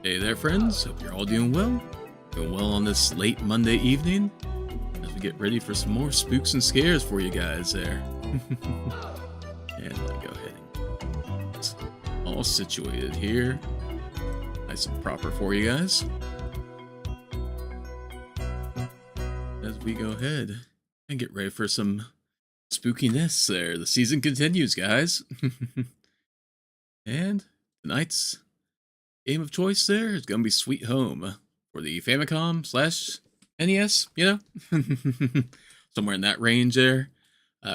Hey there, friends. Hope you're all doing well. Doing well on this late Monday evening as we get ready for some more spooks and scares for you guys there. And let me go ahead and get this all situated here. Nice and proper for you guys. As we go ahead and get ready for some spookiness there. The season continues, guys. And tonight's game of choice there is going to be Sweet Home for the Famicom slash NES, somewhere in that range there.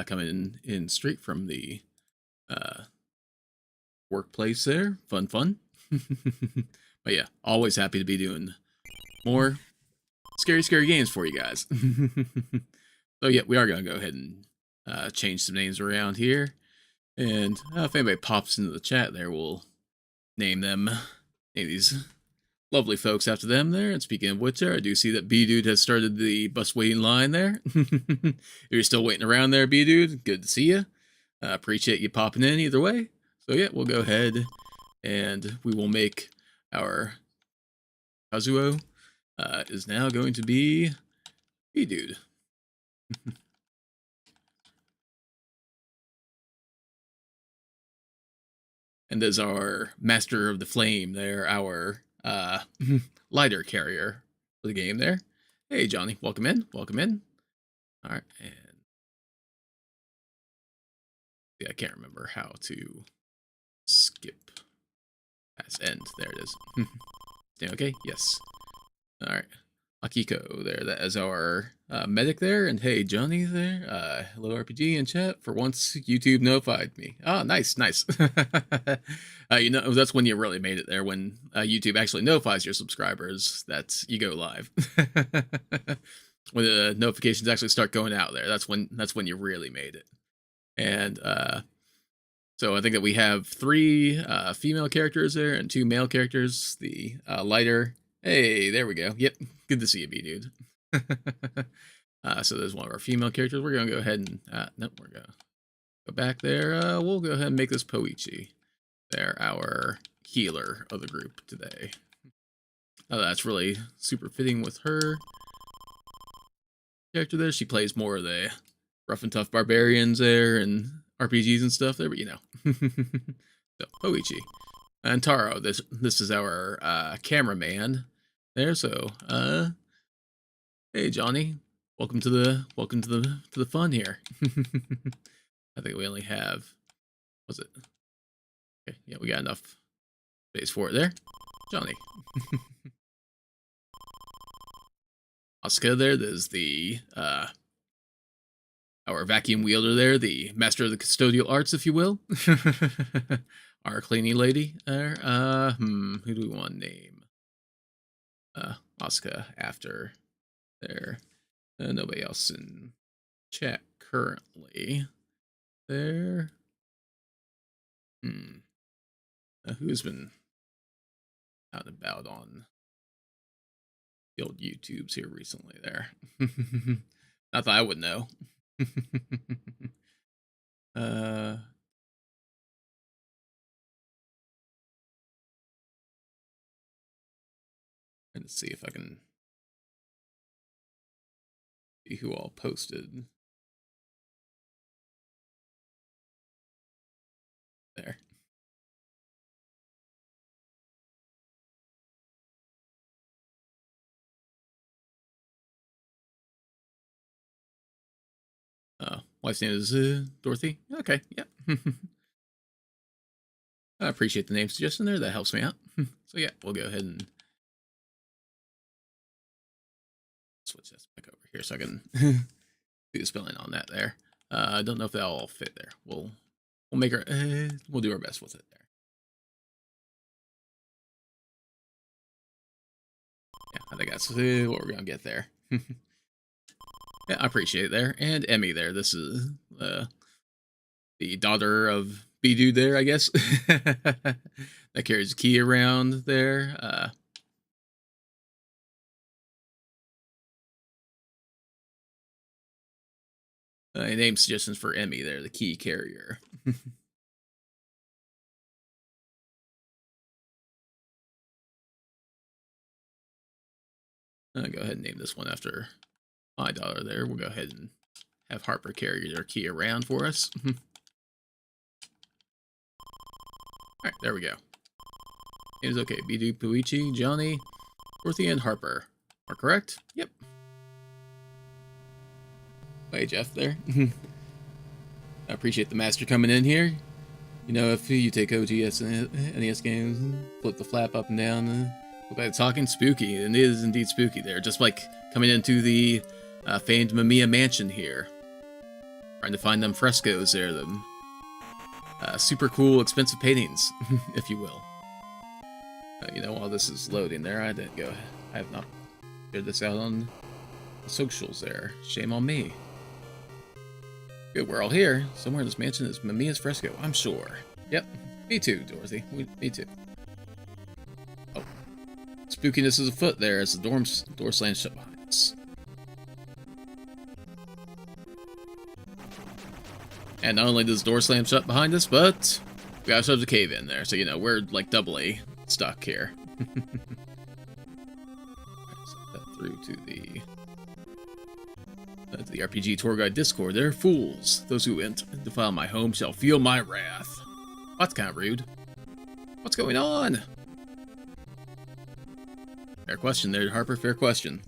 Coming in straight from the workplace there. Fun. But yeah, always happy to be doing more scary games for you guys. So yeah, we are going to go ahead and change some names around here. And if anybody pops into the chat there, we'll name these lovely folks after them there. And speaking of which, I do see that B-Dude has started the bus waiting line there. If you're still waiting around there, B-Dude, good to see you. Appreciate you popping in either way. So yeah, we'll go ahead and we will make our Kazuo is now going to be B-Dude. And as our Master of the Flame there, our lighter carrier for the game there. Hey, Johnny, welcome in. All right, and yeah, I can't remember how to skip past end. There it is. Okay, yes. All right, Akiko there. That is our medic there. And hey, Johnny there. Hello, RPG in chat. For once, YouTube notified me. Oh, nice. That's when you really made it there. When YouTube actually notifies your subscribers that you go live. When the notifications actually start going out there, that's when you really made it. And so I think that we have 3 female characters there and 2 male characters. The lighter. Hey, there we go. Yep, good to see you, B-Dude. So there's one of our female characters. We're gonna go ahead and nope, we're gonna go back there. We'll go ahead and make this Poichi. They're our healer of the group today. That's really super fitting with her character there. She plays more of the rough and tough barbarians there and RPGs and stuff there, but you know. So Poichi. And Taro, this is our cameraman there. So hey Johnny, welcome to the fun here. I think we only have, was it? Okay, yeah, we got enough space for it there, Johnny. Asuka there. There's the our vacuum wielder there, the master of the custodial arts, if you will. Our cleaning lady there. Who do we want to name? Asuka after there. Nobody else in chat currently. There. Who's been out and about on the old YouTubes here recently there? Not that I would know. Let's see if I can see who all posted. There. Wife's name is Dorothy. Okay, yeah. I appreciate the name suggestion there. That helps me out. So yeah, we'll go ahead and switch this back over here so I can do the spelling on that there. I don't know if that'll all fit there. We'll make our we'll do our best with it there. Yeah, I think that's what we're gonna get there. Yeah, I appreciate it there. And Emmy there. This is the daughter of B-Dude there, I guess. That carries a key around there. Name suggestions for Emmy there, the key carrier. Go ahead and name this one after my daughter there. We'll go ahead and have Harper carry their key around for us. Alright, there we go. Name's okay. Bidu, Puichi, Johnny, Dorothy, and Harper. Are correct? Yep. Hey, Jeff there. I appreciate the master coming in here. You know, if you take OGS and NES games, flip the flap up and down, go back to talking spooky, and it is indeed spooky there. Just like coming into the famed Mamiya mansion here. Trying to find them frescoes there, them super cool, expensive paintings, if you will. You know, while this is loading there, I have not figured this out on the socials there. Shame on me. Good, we're all here. Somewhere in this mansion is Mamiya's fresco, I'm sure. Yep, me too, Dorothy. Me too. Oh, spookiness is afoot there as the door slams shut behind us. And not only does the door slam shut behind us, but we got ourselves a cave in there, so you know, we're like doubly stuck here. Right, so that through to the RPG Tour Guide Discord. They're fools. Those who defile my home shall feel my wrath. That's kind of rude. What's going on? Fair question there, Harper. Fair question.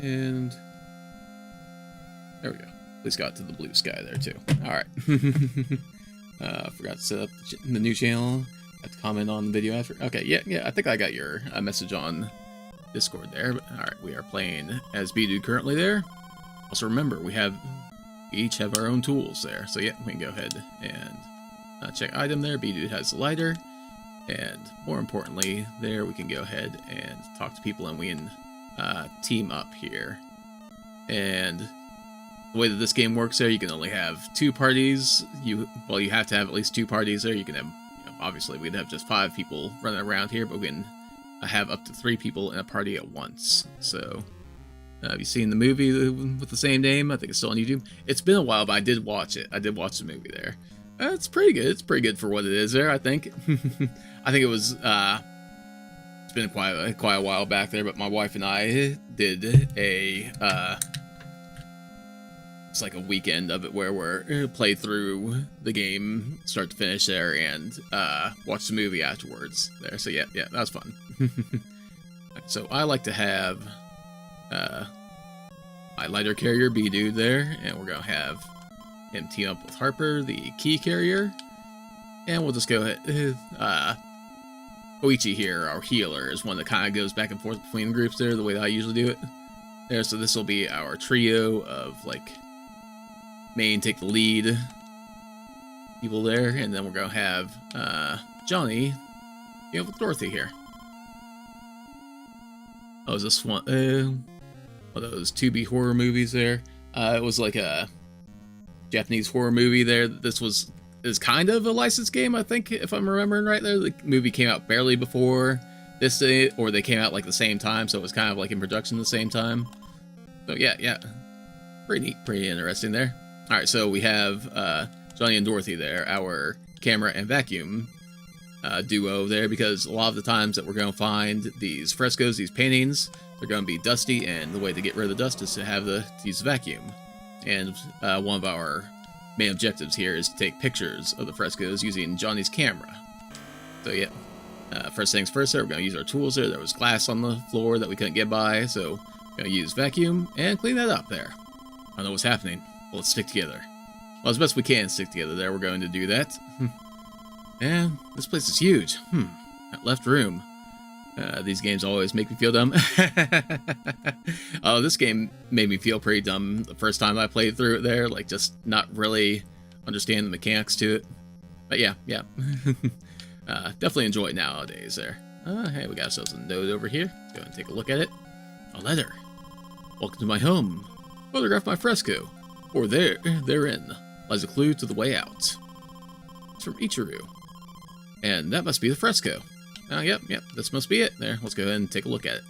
And there we go. At least got to the blue sky there too. Alright. Forgot to set up the new channel. Have to comment on the video after. Okay, yeah, I think I got your message on Discord there. Alright, we are playing as Bidu currently there. Also remember, we each have our own tools there. So yeah, we can go ahead and check item there. Bidu has the lighter. And more importantly, there we can go ahead and talk to people and we can team up here. And the way that this game works there, you can only have 2 parties. You have to have at least 2 parties there. You can have, obviously we'd have just 5 people running around here, but we can have up to 3 people in a party at once. So have you seen the movie with the same name? I think it's still on YouTube. It's been a while, but I did watch it. I did watch the movie there. It's pretty good. It's pretty good for what it is there, I think. I think it was it's been quite a while back there, but my wife and I did it's like a weekend of it where we're played through the game start to finish there and watch the movie afterwards there. So yeah, that was fun. So I like to have my lighter carrier B-Dude there, and we're gonna have him team up with Harper, the key carrier, and we'll just go ahead. Koichi here, our healer, is one that kind of goes back and forth between groups there, the way that I usually do it. There, so this will be our trio of, like, main take the lead people there, and then we're going to have Johnny deal with Dorothy here. Oh, is this one, one of those 2B horror movies there? It was like a Japanese horror movie there. This is kind of a licensed game, I think, if I'm remembering right there. The movie came out barely before this day, or they came out like the same time, so it was kind of like in production at the same time. So yeah. Pretty neat, pretty interesting there. Alright, so we have Johnny and Dorothy there, our camera and vacuum duo there, because a lot of the times that we're going to find these frescoes, these paintings, they're going to be dusty, and the way to get rid of the dust is to use the vacuum. And one of our main objectives here is to take pictures of the frescoes using Johnny's camera. So yeah, first things first there, we're going to use our tools there. There was glass on the floor that we couldn't get by, so we're going to use vacuum and clean that up there. I don't know what's happening. Well, let's stick together. Well, as best we can stick together there, we're going to do that. And this place is huge. That left room. These games always make me feel dumb. Oh, this game made me feel pretty dumb the first time I played through it there, like just not really understand the mechanics to it. But yeah. Definitely enjoy it nowadays there. Hey, we got ourselves a note over here. Let's go and take a look at it. A letter. Welcome to my home. Photograph my fresco. Or therein lies a clue to the way out. It's from Ichiru. And that must be the fresco. Oh, yep, this must be it. There, let's go ahead and take a look at it.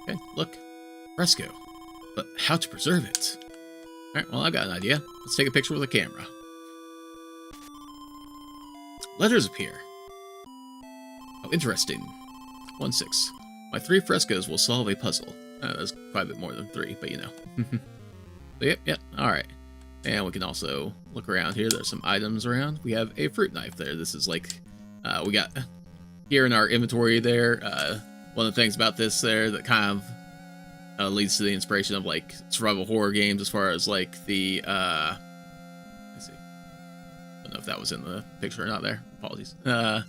Okay, look. Fresco. But how to preserve it? Alright, well, I've got an idea. Let's take a picture with a camera. Letters appear. Oh, interesting. 1-6. My 3 frescoes will solve a puzzle. That's quite a bit more than 3, but you know. So, yep, alright. And we can also look around here. There's some items around. We have a fruit knife there. This is like, we got here in our inventory there. One of the things about this there that kind of leads to the inspiration of like survival horror games as far as like the, let's see. I don't know if that was in the picture or not there. Apologies. One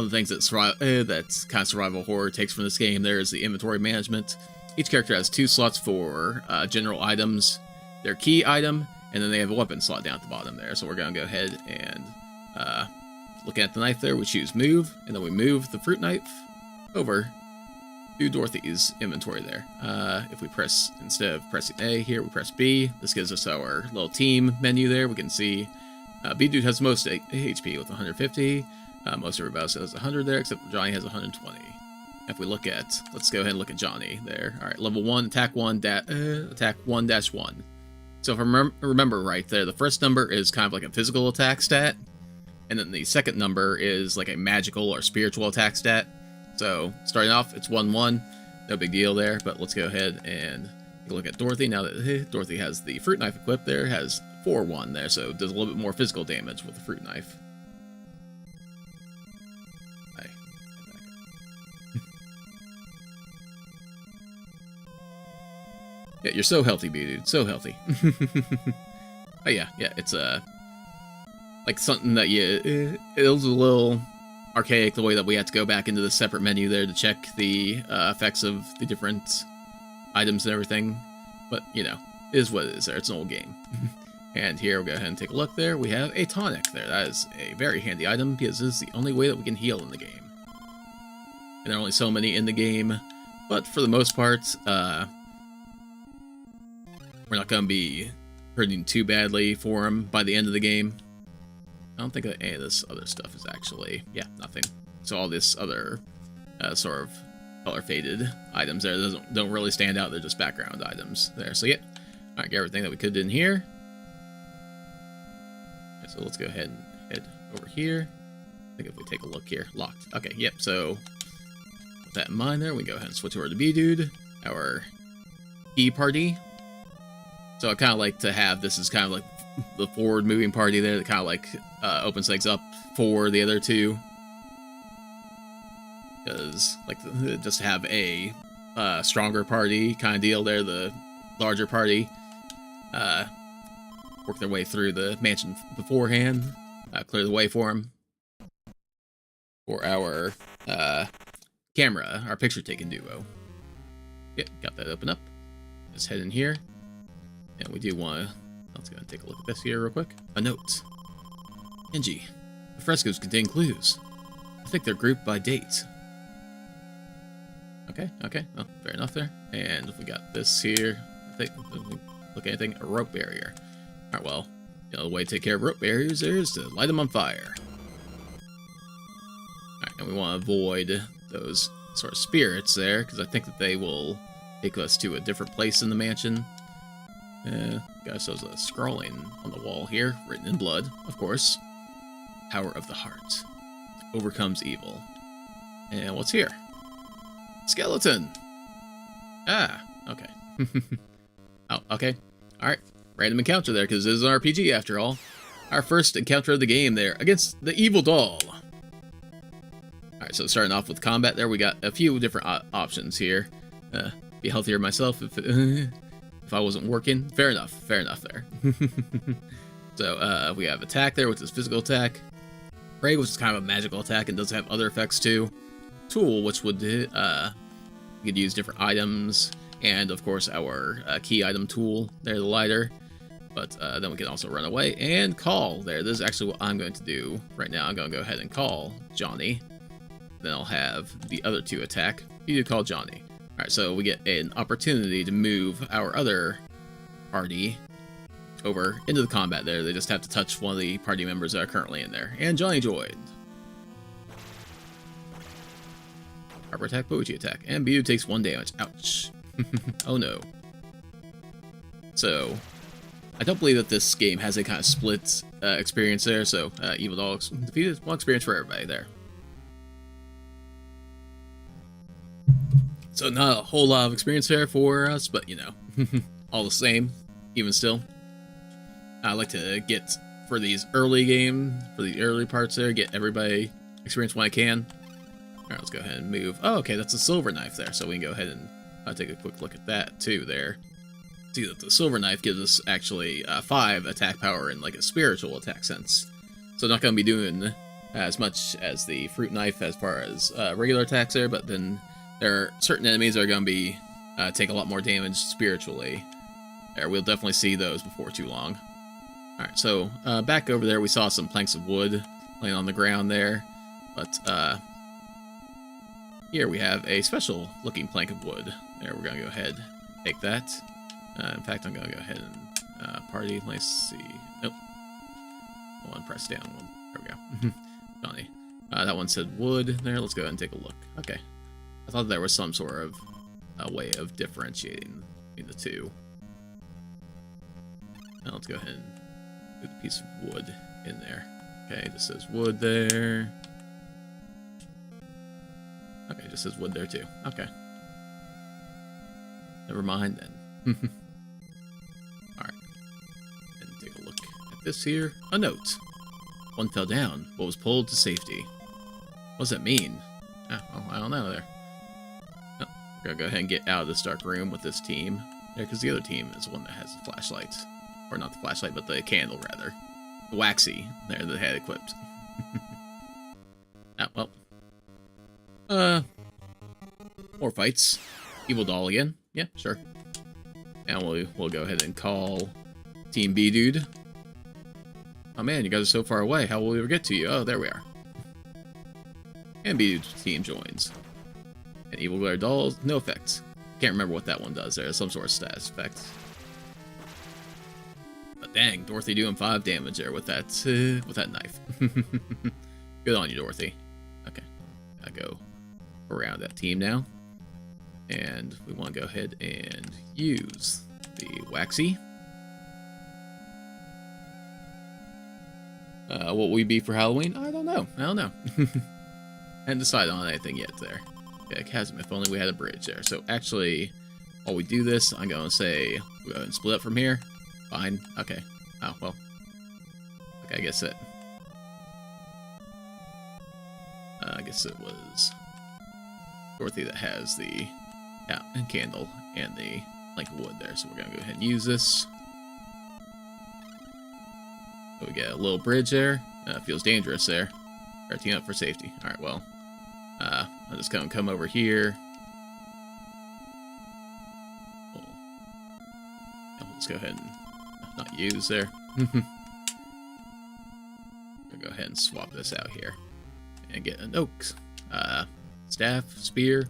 of the things that's kind of survival horror takes from this game there is the inventory management. Each character has 2 slots for general items, their key item, and then they have a weapon slot down at the bottom there. So we're going to go ahead and look at the knife there. We choose move, and then we move the fruit knife over to Dorothy's inventory there. If we press, instead of pressing A here, we press B. This gives us our little team menu there. We can see B-Dude has most HP with 150. Most of everybody else has 100 there, except Johnny has 120. If we look at, let's go ahead and look at Johnny there. All right, level 1, attack 1-1. So if I remember right there, the first number is kind of like a physical attack stat, and then the second number is like a magical or spiritual attack stat. So starting off, it's 1-1, no big deal there, but let's go ahead and take a look at Dorothy. Now that Dorothy has the fruit knife equipped there, has 4-1 there, so it does a little bit more physical damage with the fruit knife. Yeah, you're so healthy, dude. So healthy. Oh yeah, it's like something that it was a little archaic the way that we had to go back into the separate menu there to check the effects of the different items and everything. But you know, it is what it is there. It's an old game. And here we'll go ahead and take a look there. We have a tonic there. That is a very handy item because this is the only way that we can heal in the game. And there are only so many in the game, but for the most part, we're not going to be hurting too badly for him by the end of the game. I don't think that any of this other stuff is actually, yeah, nothing. So all this other sort of color-faded items there don't really stand out. They're just background items there. So yeah, all right, get everything that we could in here. Okay, so let's go ahead and head over here. I think if we take a look here, locked. Okay, yep, so with that in mind there, we go ahead and switch over to B-Dude, our key party. So I kind of like to have this as kind of like the forward moving party there that kind of like opens things up for the other two. Because like just to have a stronger party kind of deal there, the larger party work their way through the mansion beforehand, clear the way for them. For our camera, our picture taking duo. Yep, got that open up. Let's head in here. And we do want to, let's go and take a look at this here real quick. A note. Angie, the frescoes contain clues. I think they're grouped by date. Okay, well, fair enough there. And we got this here. I think, look at anything, a rope barrier. Alright, well, you know, the way to take care of rope barriers there is to light them on fire. Alright, and we want to avoid those sort of spirits there, because I think that they will take us to a different place in the mansion. Got ourselves a scrolling on the wall here, written in blood, of course. Power of the heart. Overcomes evil. And what's here? Skeleton! Ah, okay. Oh, okay. Alright. Random encounter there, because this is an RPG after all. Our first encounter of the game there, against the evil doll. Alright, so starting off with combat there, we got a few different options here. Be healthier myself if I wasn't working. Fair enough there. So, we have attack there, which is physical attack. Ray, which is kind of a magical attack and does have other effects too. Tool, which would, you could use different items. And, of course, our key item tool there, the lighter. But then we can also run away and call there. This is actually what I'm going to do right now. I'm going to go ahead and call Johnny. Then I'll have the other two attack. You do call Johnny. Alright, so we get an opportunity to move our other party over into the combat there. They just have to touch one of the party members that are currently in there. And Johnny joined. Harper attack, Boichi attack. And Bidoof takes 1 damage. Ouch. Oh no. So, I don't believe that this game has a kind of split experience there, so Evil Dogs defeated. 1 experience for everybody there. So not a whole lot of experience there for us, but you know, all the same, even still. I like to get, for these early parts there, get everybody experience when I can. Alright, let's go ahead and move. Oh, okay, that's a silver knife there, so we can go ahead and take a quick look at that too there. See that the silver knife gives us actually 5 attack power in like a spiritual attack sense. So not going to be doing as much as the fruit knife as far as regular attacks there, but then there are certain enemies that are going to be take a lot more damage spiritually. There, we'll definitely see those before too long. Alright, so back over there we saw some planks of wood laying on the ground there, but here we have a special looking plank of wood. There, we're going to go ahead and take that. In fact, I'm going to go ahead and party. Let's see. Nope. One, press down. One. There we go. Johnny. That one said wood there. Let's go ahead and take a look. Okay. I thought there was some sort of way of differentiating between the two. Now let's go ahead and put a piece of wood in there. Okay, it just says wood there. Okay, it just says wood there too. Okay. Never mind then. Alright. And take a look at this here. A note. 1 fell down, but was pulled to safety. What does that mean? Ah, well, I don't know there. Oh, we're gonna go ahead and get out of this dark room with this team. Yeah, because the other team is the one that has the flashlight. Or not the flashlight, but the candle, rather. The waxy there that they had equipped. Ah, well. More fights. Evil Doll again. Yeah, sure. And we'll go ahead and call Team B Dude. Oh man, you guys are so far away. How will we ever get to you? Oh, there we are. And B Dude's team joins. And Evil Glare Dolls, no effects. Can't remember what that one does. There's some sort of status effect. But dang, Dorothy doing 5 damage there with that knife. Good on you, Dorothy. Okay, I go around that team now. And we want to go ahead and use the waxy. What will we be for Halloween? I don't know. Hadn't decided on anything yet there. Okay, chasm, if only we had a bridge there. So actually, while we do this, I'm going to say, we'll go ahead and split up from here. Fine. Okay. Oh, well. Okay, I guess it. I guess it was Dorothy that has the candle and the plank of wood there. So we're going to go ahead and use this. So we get a little bridge there. Feels dangerous there. Our team up for safety. Alright, well. I'll just come over here. Let's go ahead and not use there. I'll go ahead and swap this out here. And get an oak. Staff, spear,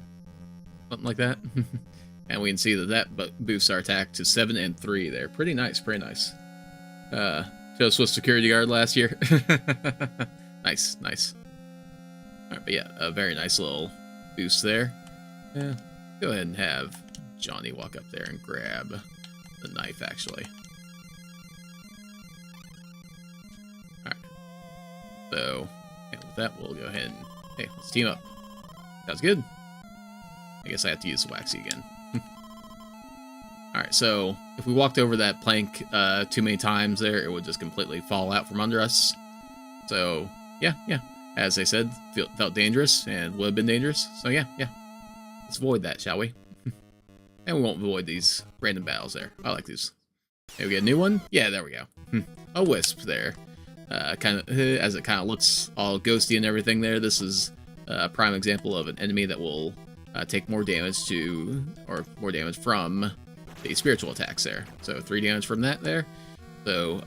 something like that. And we can see that boosts our attack to 7 and 3 there. Pretty nice, pretty nice. Just was security guard last year. Nice, nice. Alright, but yeah, a very nice little boost there. Yeah, go ahead and have Johnny walk up there and grab the knife, actually. Alright. So, yeah, with that, we'll go ahead and... Hey, let's team up. Sounds good. I guess I have to use the waxy again. Alright, so if we walked over that plank too many times there, it would just completely fall out from under us. So, yeah. As I said, felt dangerous and would have been dangerous. So yeah. Let's avoid that, shall we? And we won't avoid these random battles there. I like these. Okay, we get a new one? Yeah, there we go. A wisp there. As it kind of looks all ghosty and everything there, this is a prime example of an enemy that will take more damage from the spiritual attacks there. So 3 damage from that there. So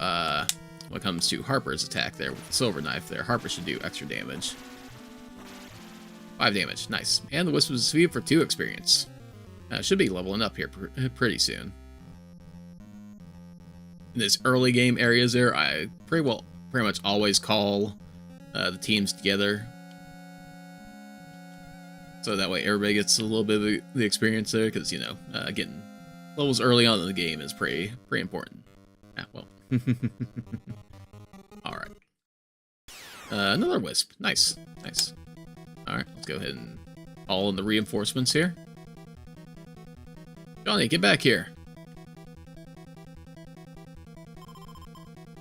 when it comes to Harper's attack there with the silver knife there, Harper should do extra damage. 5 damage, nice. And the Wisp was sweep for 2 experience. Should be leveling up here pretty soon. in this early game areas there, I pretty much always call the teams together. So that way everybody gets a little bit of the experience there, because, you know, getting levels early on in the game is pretty important. Ah, well. Alright. Another wisp. Nice. Nice. Alright, let's go ahead and haul in the reinforcements here. Johnny, get back here.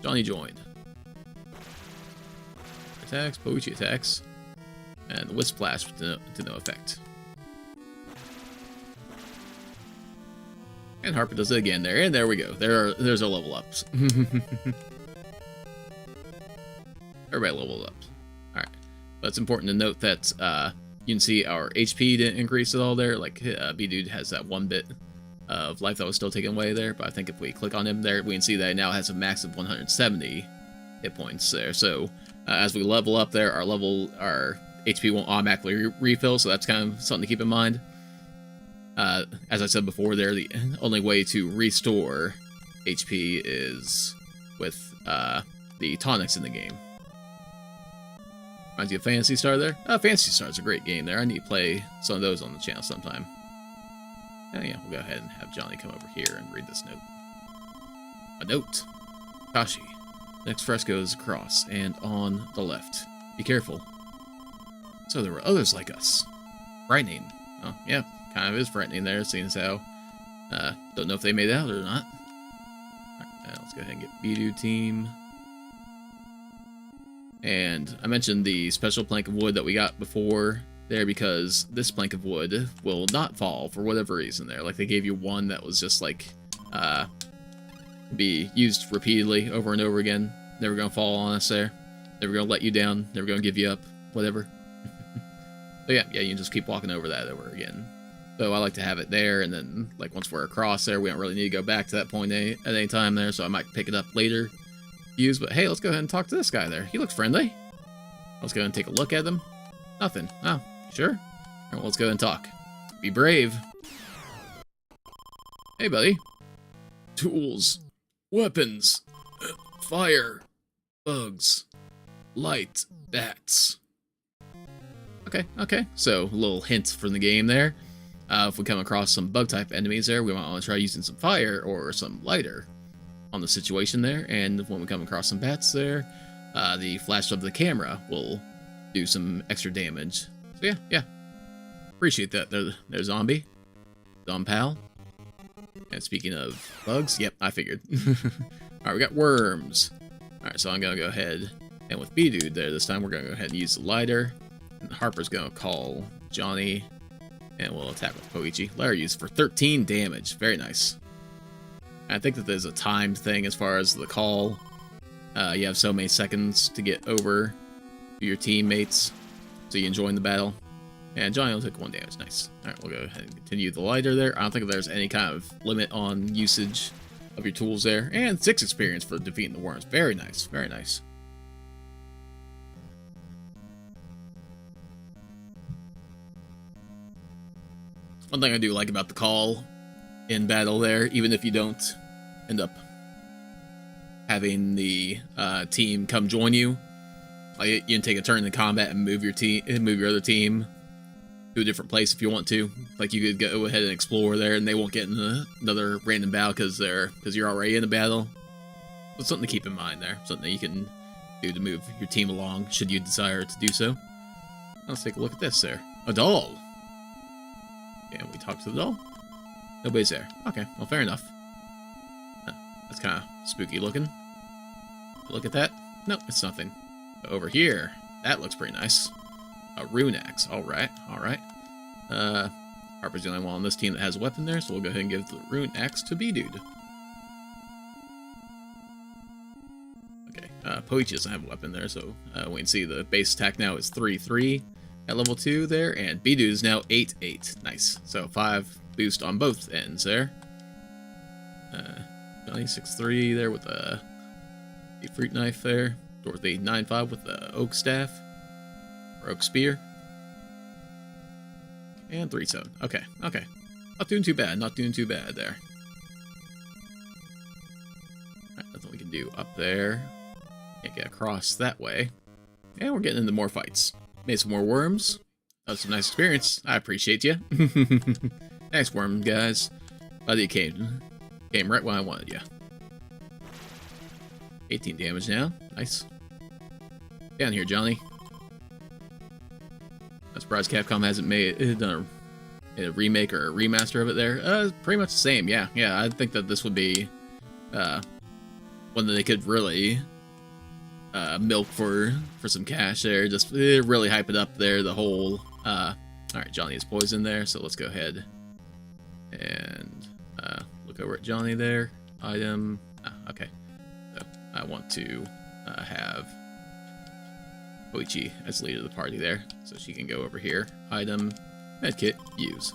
Johnny joined. Attacks, Poichi attacks. And the Wisp Flash to no effect. And Harper does it again there, and there we go. There's our level ups. Everybody leveled up. Alright. But it's important to note that you can see our HP didn't increase at all there. Like, B-Dude has that 1 bit of life that was still taken away there, but I think if we click on him there, we can see that he now has a max of 170 hit points there. So, as we level up there, our HP won't automatically refill, so that's kind of something to keep in mind. As I said before there, the only way to restore HP is with the tonics in the game. Reminds you of Phantasy Star there? Phantasy Star's a great game there. I need to play some of those on the channel sometime. Yeah, we'll go ahead and have Johnny come over here and read this note. A note. Kashi. Next fresco is across and on the left. Be careful. So there were others like us. Frightening. Oh, yeah, kind of is frightening there, seeing as how... don't know if they made it out or not. Alright, let's go ahead and get B-Dude team. And I mentioned the special plank of wood that we got before there, because this plank of wood will not fall for whatever reason there. Like, they gave you one that was just like, be used repeatedly over and over again. Never gonna fall on us there. Never gonna let you down. Never gonna give you up. Whatever. So yeah, you can just keep walking over that over again. So I like to have it there, and then, like, once we're across there, we don't really need to go back to that point at any time there, so I might pick it up later. Use, but hey, let's go ahead and talk to this guy there. He looks friendly. Let's go ahead and take a look at him. Nothing. Oh, sure. All right, well, let's go ahead and talk. Be brave. Hey, buddy. Tools. Weapons. Fire. Bugs. Light. Bats. Okay. So, a little hint from the game there. If we come across some bug-type enemies there, we might want to try using some fire or some lighter on the situation there. And when we come across some bats there, the flash of the camera will do some extra damage. So yeah. Appreciate that. There's Zombie. Zompal. And speaking of bugs, yep, I figured. Alright, we got worms. Alright, so I'm going to go ahead, and with B-Dude there this time, we're going to go ahead and use the lighter. And Harper's going to call Johnny, and we'll attack with Poichi. Lighter used for 13 damage. Very nice. I think that there's a timed thing as far as the call. You have so many seconds to get over to your teammates, so you can join the battle. And Johnny will take 1 damage. Nice. Alright, we'll go ahead and continue the lighter there. I don't think there's any kind of limit on usage of your tools there. And 6 experience for defeating the worms. Very nice. Very nice. One thing I do like about the call in battle there, even if you don't end up having the team come join you, like, you can take a turn in the combat and move your other team to a different place if you want to. Like, you could go ahead and explore there, and they won't get in another random battle because you're already in a battle. But something to keep in mind there, something that you can do to move your team along should you desire to do so. Let's take a look at this there. A doll. Can we talk to the doll? Nobody's there. Okay, well, fair enough. That's kind of spooky looking. Look at that. Nope, it's nothing. But over here, that looks pretty nice. A rune axe. Alright. Harper's the only one on this team that has a weapon there, so we'll go ahead and give the rune axe to B-Dude. Okay, Poichi doesn't have a weapon there, so we can see the base attack now is 3-3 at level 2 there, and B-Dude is now 8-8. Nice. So 5 boost on both ends there. Johnny 6-3 there with a fruit knife there. Dorothy 9-5 with the oak staff. Or oak spear. And 3-7. Okay. Not doing too bad there. Alright, Nothing we can do up there. Can't get across that way. And we're getting into more fights. Made some more worms. That was some nice experience. I appreciate you. Thanks, worm guys. Glad you came right when I wanted you. 18 damage now. Nice. Down here, Johnny. I'm surprised Capcom hasn't done a remake or a remaster of it there. Pretty much the same. Yeah. I think that this would be one that they could really milk for some cash there. Just really hype it up there. The whole. All right, Johnny is poisoned there, so let's go ahead and look over at Johnny there. Item. Okay. So I want to have Koichi as leader of the party there, so she can go over here. Item, medkit, use.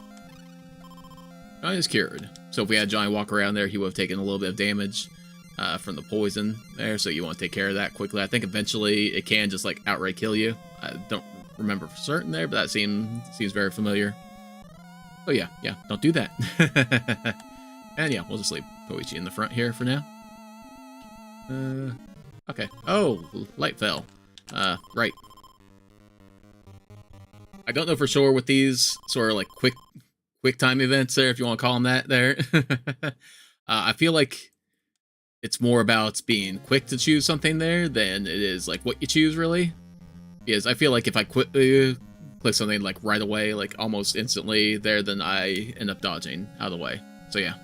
Johnny is cured. So if we had Johnny walk around there, he would have taken a little bit of damage from the poison there, so you want to take care of that quickly. I think eventually it can just like outright kill you. I don't remember for certain there, but that seems very familiar. Oh yeah, don't do that. And yeah, we'll just leave Koichi in the front here for now. Okay. Oh, light fell. Right. I don't know for sure with these sort of like quick time events there, if you want to call them that there. I feel like it's more about being quick to choose something there than it is like what you choose really. Because I feel like if I click something like right away, like almost instantly there, then I end up dodging out of the way. So yeah.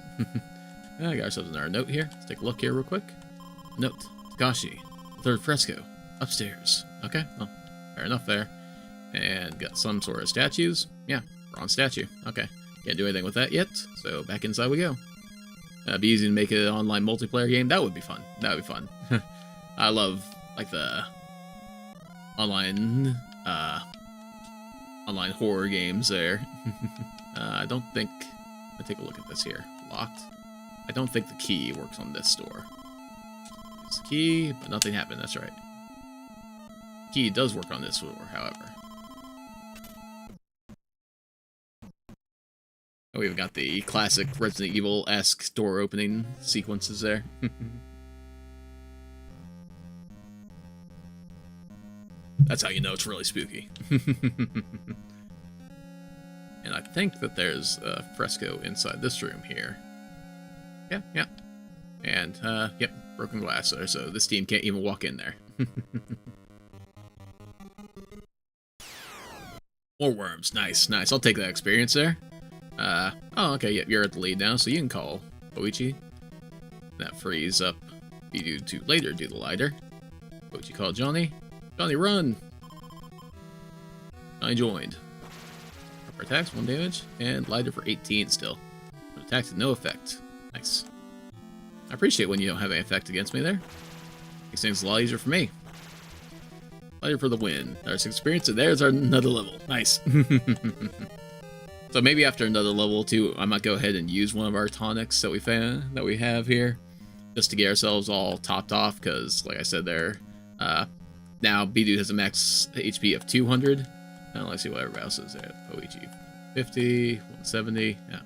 I got ourselves another note here. Let's take a look here real quick. Note, Takashi, third fresco, upstairs. Okay, well, fair enough there. And got some sort of statues. Yeah, bronze statue. Okay, can't do anything with that yet, so back inside we go. Be easy to make an online multiplayer game. That would be fun. That would be fun. I love, like, the online horror games there. I don't think... Let's take a look at this here. Locked. I don't think the key works on this door. It's the key, but nothing happened. That's right. Key does work on this door, however. Oh, we've got the classic Resident Evil-esque door opening sequences there. That's how you know it's really spooky. And I think that there's a fresco inside this room here. Yeah. And, yep, broken glass there, so this team can't even walk in there. More worms. Nice. I'll take that experience there. Oh, okay, yep, you're at the lead now, so you can call Koichi. That frees up you to later do the lighter. Koichi called Johnny. Johnny, run! Johnny joined. Upper attacks, 1 damage, and lighter for 18 still. But attacks had no effect. Nice. I appreciate when you don't have any effect against me there. Makes things a lot easier for me. Lighter for the win. There's experience, and there's our another level. Nice. So maybe after another level too, I might go ahead and use one of our tonics that we have here, just to get ourselves all topped off. Because, like I said, there, now B-Dude has a max HP of 200. Now let's see what everybody else is there. Koichi 50, 170. Yeah, I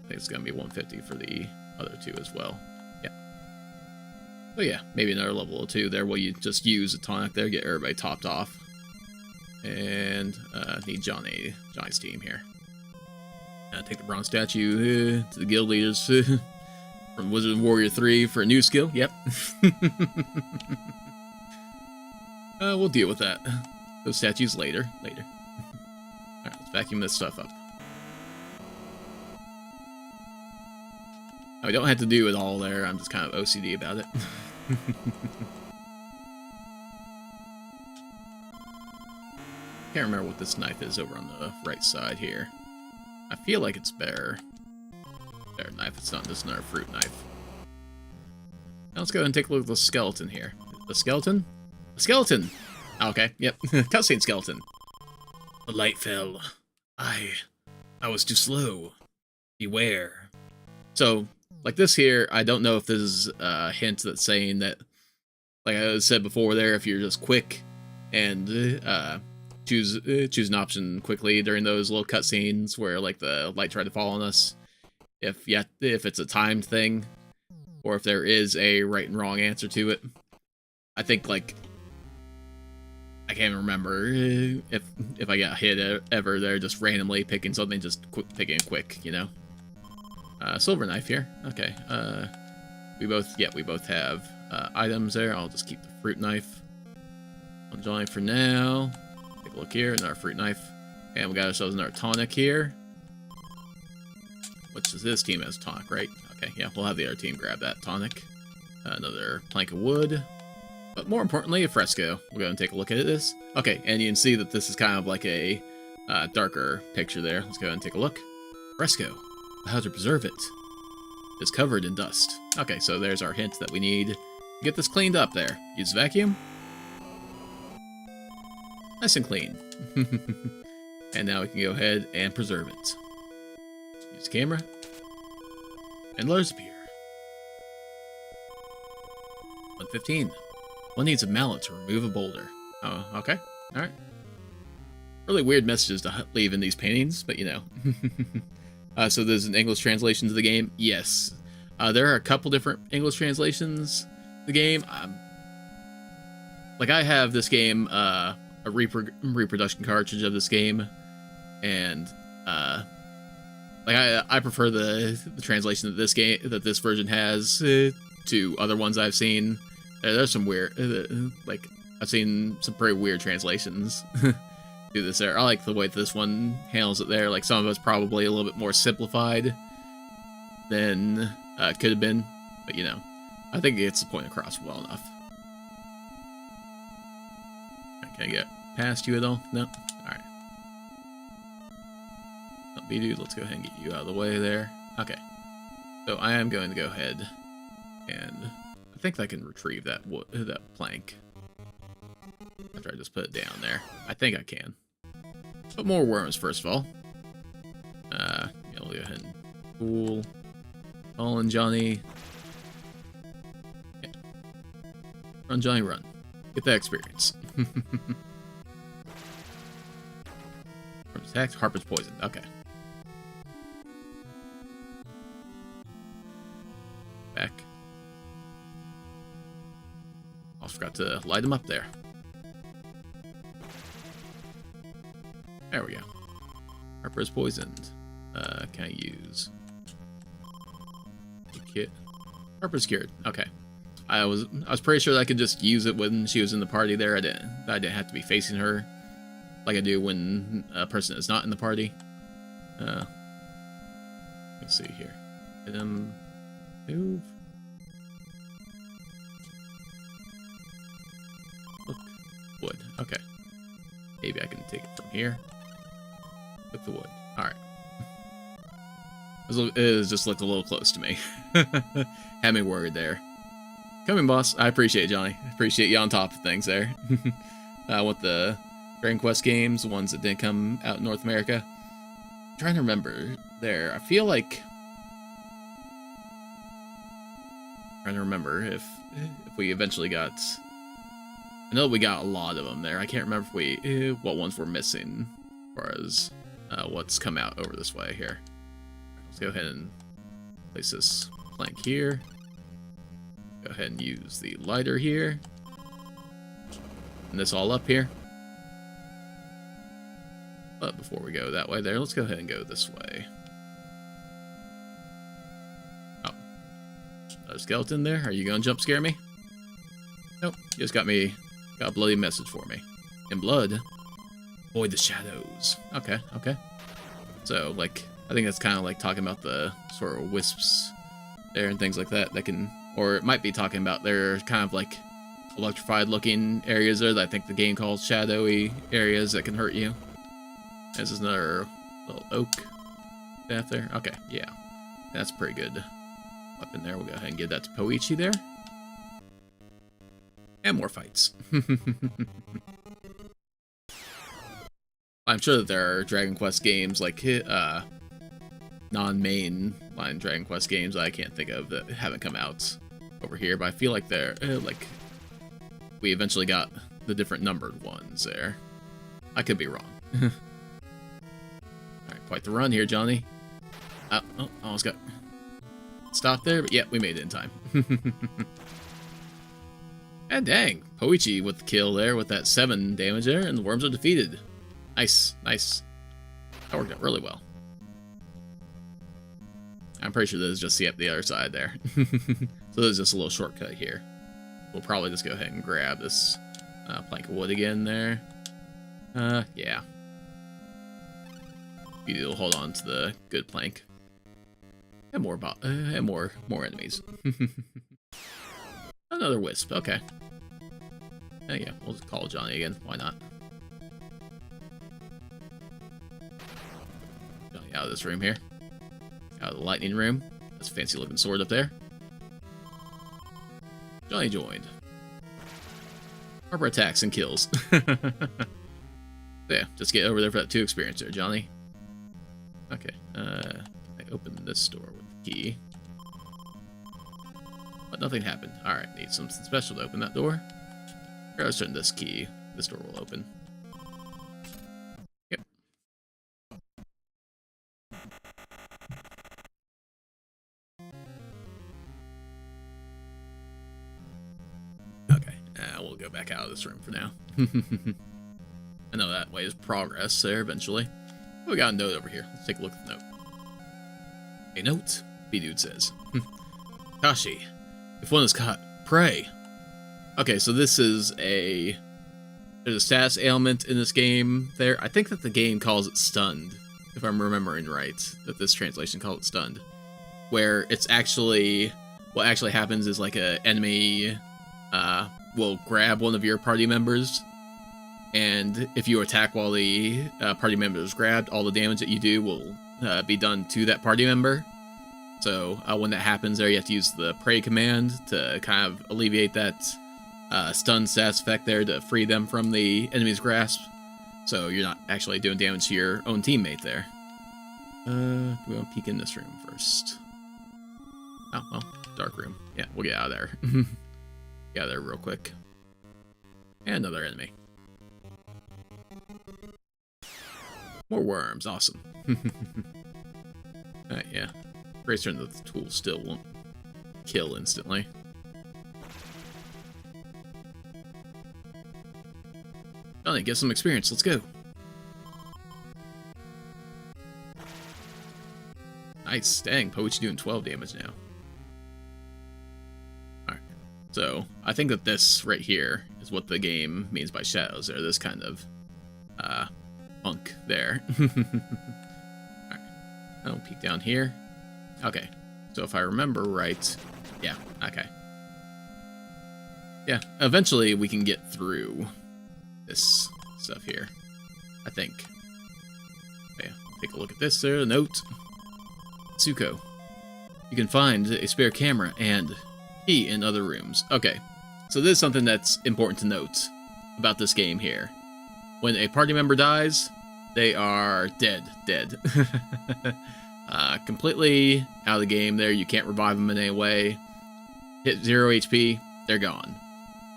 think it's gonna be 150 for the other two as well. Yeah. So yeah, maybe another level or two there where you just use a tonic there, get everybody topped off, and need Johnny's team here. Take the bronze statue to the guild leaders from Wizard and Warrior 3 for a new skill. Yep. We'll deal with that. Those statues later. Alright, let's vacuum this stuff up. I don't have to do it all there. I'm just kind of OCD about it. Can't remember what this knife is over on the right side here. I feel like it's better knife. It's not just another fruit knife. Now let's go ahead and take a look at the skeleton here. The skeleton? The skeleton! Okay, yep. Cutscene skeleton. The light fell. I was too slow. Beware. So, like this here, I don't know if this is a hint that's saying that, like I said before there, if you're just quick and choose an option quickly during those little cutscenes where like the light tried to fall on us. If it's a timed thing, or if there is a right and wrong answer to it. I think, like, I can't remember if I got hit ever there just randomly picking something, just picking quick, you know. Silver knife here. Okay. We both have items there. I'll just keep the fruit knife on Johnny for now. Take a look here, another fruit knife. And we got ourselves another tonic here. Which is this team has tonic, right? Okay, yeah, we'll have the other team grab that tonic. Another plank of wood. But more importantly, a fresco. We'll go and take a look at this. Okay, and you can see that this is kind of like a darker picture there. Let's go and take a look. Fresco. How to preserve it. It's covered in dust. Okay, so there's our hint that we need to get this cleaned up there. Use vacuum. Nice and clean. And now we can go ahead and preserve it. Use the camera. And letters appear. 115. One needs a mallet to remove a boulder. Oh, okay. Alright. Really weird messages to leave in these paintings, but you know. So there's an English translation to the game? Yes. There are a couple different English translations to the game. Like, I have this game, a reproduction cartridge of this game, and like I prefer the translation that this version has to other ones I've seen. There's some weird, like, I've seen some pretty weird translations do this there. I like the way this one handles it there. Like, some of it's probably a little bit more simplified than it could have been, but you know, I think it gets the point across well enough. Can I get past you at all? No? Alright. Don't be dude, let's go ahead and get you out of the way there. Okay. So I am going to go ahead and I think I can retrieve that plank after I just put it down there. I think I can. But more worms first of all. Yeah, we'll go ahead and cool. Fallen Johnny. Yeah. Run Johnny, run. Get that experience. Harper's attacked. Harper's poisoned. Okay. Back. Also forgot to light him up there. There we go. Harper's poisoned. Can I use the kit? Harper's cured. Okay. I was pretty sure that I could just use it when she was in the party there. I didn't have to be facing her like I do when a person is not in the party. Let's see here. Hit him. Move. Look. Wood. Okay. Maybe I can take it from here. Look the wood. Alright. It just looked a little close to me. Had me worried there. Coming, boss. I appreciate it, Johnny. I appreciate you on top of things there. With the Dragon Quest games, the ones that didn't come out in North America. I'm trying to remember there. I feel like... I'm trying to remember if we eventually got... I know we got a lot of them there. I can't remember if what ones were missing as far as what's come out over this way here. Let's go ahead and place this plank here. Go ahead and use the lighter here. And this all up here. But before we go that way there, let's go ahead and go this way. Oh. Another skeleton there. Are you going to jump scare me? Nope. You just got a bloody message for me. In blood, avoid the shadows. Okay, okay. So, like, I think that's kind of like talking about the sort of wisps there and things like that that can, or it might be talking about their kind of like electrified looking areas there that I think the game calls shadowy areas that can hurt you. This is another little oak staff there. Okay, yeah. That's a pretty good weapon there. We'll go ahead and give that to Poichi there. And more fights. I'm sure that there are Dragon Quest games like non-main line Dragon Quest games I can't think of that haven't come out over here, but I feel like they're like we eventually got the different numbered ones there. I could be wrong. Alright, quite the run here, Johnny. Oh, almost got stop there, but yeah, we made it in time. And dang, Poichi with the kill there with that 7 damage there, and the worms are defeated. Nice, nice. That worked out really well. I'm pretty sure this is just the other side there. So there's just a little shortcut here. We'll probably just go ahead and grab this plank of wood again there. Yeah. You'll hold on to the good plank. And more enemies. Another wisp, okay. Yeah, we'll just call Johnny again. Why not? Johnny out of this room here. Out of the lightning room. That's a fancy looking sword up there. Johnny joined. Harbor attacks and kills. Yeah, just get over there for that 2 experience there, Johnny. Okay, I opened this door with the key. But nothing happened. Alright, need something special to open that door. Here, let's turn this key. This door will open. Yep. Okay, we'll go back out of this room for now. I know that way is progress there eventually. Oh, we got a note over here. Let's take a look at the note. A note? B-Dude says. Kashi, if one is caught, pray. Okay, so this is there's a status ailment in this game there. I think that the game calls it stunned, if I'm remembering right, that this translation calls it stunned. Where it's actually, what actually happens is like an enemy will grab one of your party members, and if you attack while the party member is grabbed, all the damage that you do will be done to that party member. So when that happens there, you have to use the pray command to kind of alleviate that stun status effect there to free them from the enemy's grasp. So you're not actually doing damage to your own teammate there. Do we want to peek in this room first? Oh, well, dark room. Yeah, we'll get out of there. Get out of there real quick. And another enemy. More worms, awesome. Yeah. Grace turn the tool still won't kill instantly. Johnny, get some experience, let's go. Nice, dang, Poichi doing 12 damage now. Alright, so I think that this right here is what the game means by shadows. They're this kind of punk there. Alright, I'll peek down here. Okay, so if I remember right, yeah, okay. Yeah, eventually we can get through this stuff here, I think. Yeah, take a look at this there, note. Tsuko, you can find a spare camera and key in other rooms. Okay, so this is something that's important to note about this game here. When a party member dies, they are dead. Completely out of the game there. You can't revive them in any way. Hit 0 HP, they're gone.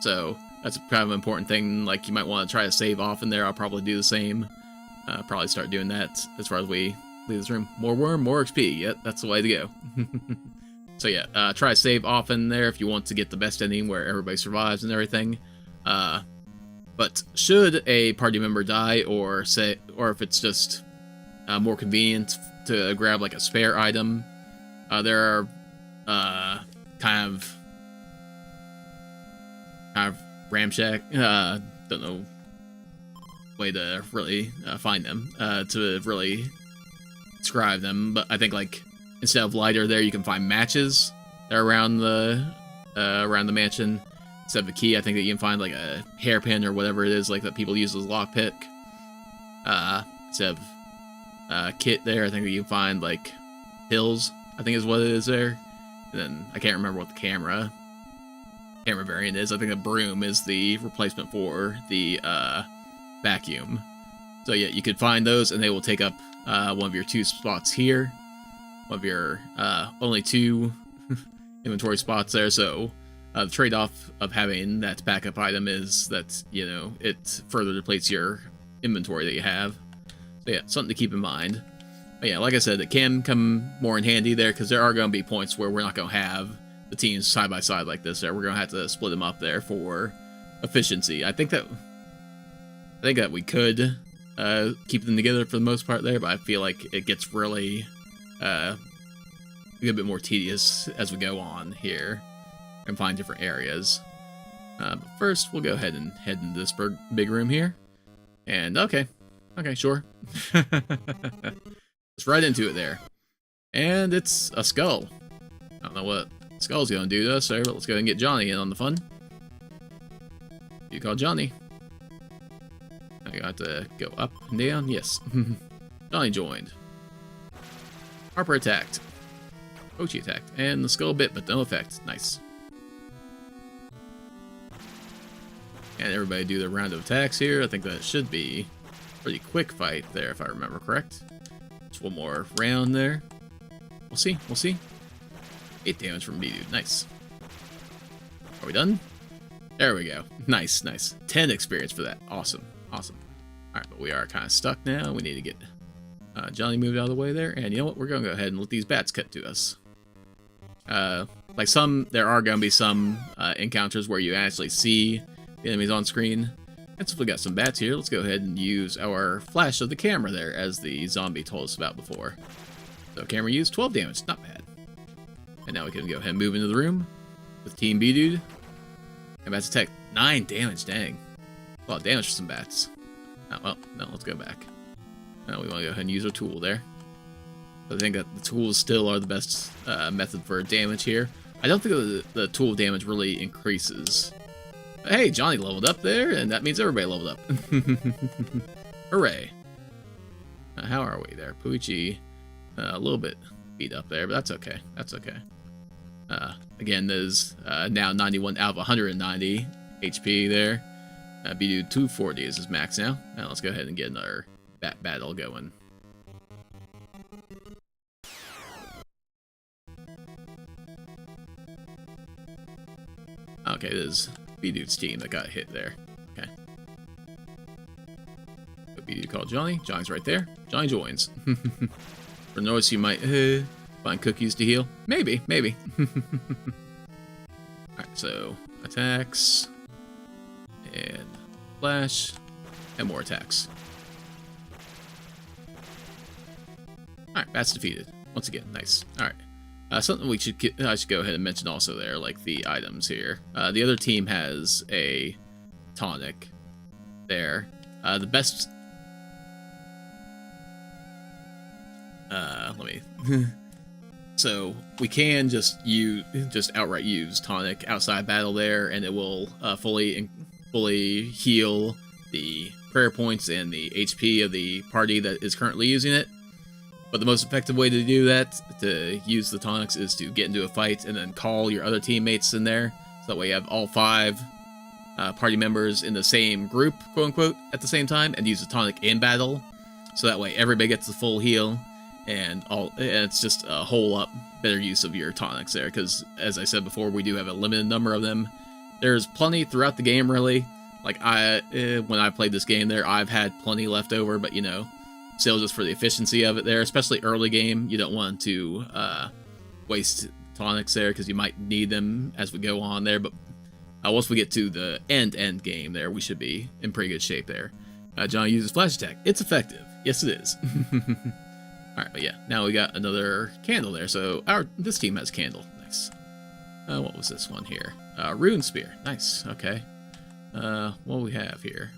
So that's kind of an important thing. Like, you might want to try to save off in there. I'll probably do the same. Probably start doing that as far as we leave this room. More worm, more XP. Yep, that's the way to go. So yeah, try to save off in there if you want to get the best ending where everybody survives and everything. But should a party member die, or if it's just more convenient to grab like a spare item, there are kind of ramshack, don't know way to really find them, to really describe them, but I think like instead of lighter there, you can find matches that are around the mansion. Instead of a key, I think that you can find like a hairpin or whatever it is like that people use as lockpick. Instead of kit there, I think that you can find like pills, I think is what it is there. And then I can't remember what the camera variant is. I think the broom is the replacement for the vacuum. So yeah, you could find those and they will take up one of your 2 spots here. One of your only 2 inventory spots there. So the trade-off of having that backup item is that, you know, it further depletes your inventory that you have. So yeah, something to keep in mind. But yeah, like I said, it can come more in handy there because there are going to be points where we're not going to have the teams side by side like this. There, we're going to have to split them up there for efficiency. I think that we could keep them together for the most part there, but I feel like it gets really a good bit more tedious as we go on here and find different areas. But first, we'll go ahead and head into this big room here. And okay, sure. Let's right into it there. And it's a skull. I don't know what skull's going to do to us there, but let's go ahead and get Johnny in on the fun. You call Johnny. I got to go up and down. Yes. Johnny joined. Harper attacked. Pochi attacked. And the skull bit, but no effect. Nice. And everybody do their round of attacks here. I think that should be a pretty quick fight there, if I remember correct. Just one more round there. We'll see. 8 damage from B-Dude. Nice. Are we done? There we go. Nice. 10 experience for that. Awesome. Alright, but we are kind of stuck now. We need to get Johnny moved out of the way there. And you know what? We're going to go ahead and let these bats cut to us. Like there are going to be some encounters where you actually see the enemies on screen. And since we got some bats here, let's go ahead and use our flash of the camera there, as the zombie told us about before. So camera used 12 damage, not bad. And now we can go ahead and move into the room with Team B-Dude. And bats attack 9 damage, dang. A lot of damage for some bats. Oh, well, no, let's go back. We want to go ahead and use our tool there. I think that the tools still are the best method for damage here. I don't think the tool damage really increases. Hey, Johnny leveled up there, and that means everybody leveled up. Hooray. How are we there? Poochie, a little bit beat up there, but that's okay. Again, there's now 91 out of 190 HP there. B-Dude 240 is his max now. Now let's go ahead and get another bat battle going. Okay, this is B-Dude's team that got hit there. Okay. So B-Dude called Johnny. Johnny's right there. Johnny joins. For notice, you might find cookies to heal. Maybe. Alright, so attacks. And flash. And more attacks. Alright, bats defeated. Once again, nice. Alright. Something I should go ahead and mention also there, like the items here. The other team has a tonic there. The best... let me... So, we can just outright use tonic outside battle there, and it will fully heal the prayer points and the HP of the party that is currently using it. But the most effective way to do that, to use the tonics, is to get into a fight and then call your other teammates in there. So that way you have all 5 party members in the same group, quote unquote, at the same time, and use the tonic in battle. So that way everybody gets the full heal, and it's just a whole lot better use of your tonics there. Because, as I said before, we do have a limited number of them. There's plenty throughout the game, really. Like, when I played this game there, I've had plenty left over, but, you know, still just for the efficiency of it there, especially early game, you don't want to waste tonics there, because you might need them as we go on there, but once we get to the end game there, we should be in pretty good shape there. Johnny uses flash attack. It's effective. Yes, it is. Alright, but yeah, now we got another candle there, so this team has candle. Nice. What was this one here? Rune spear. Nice, okay. What do we have here?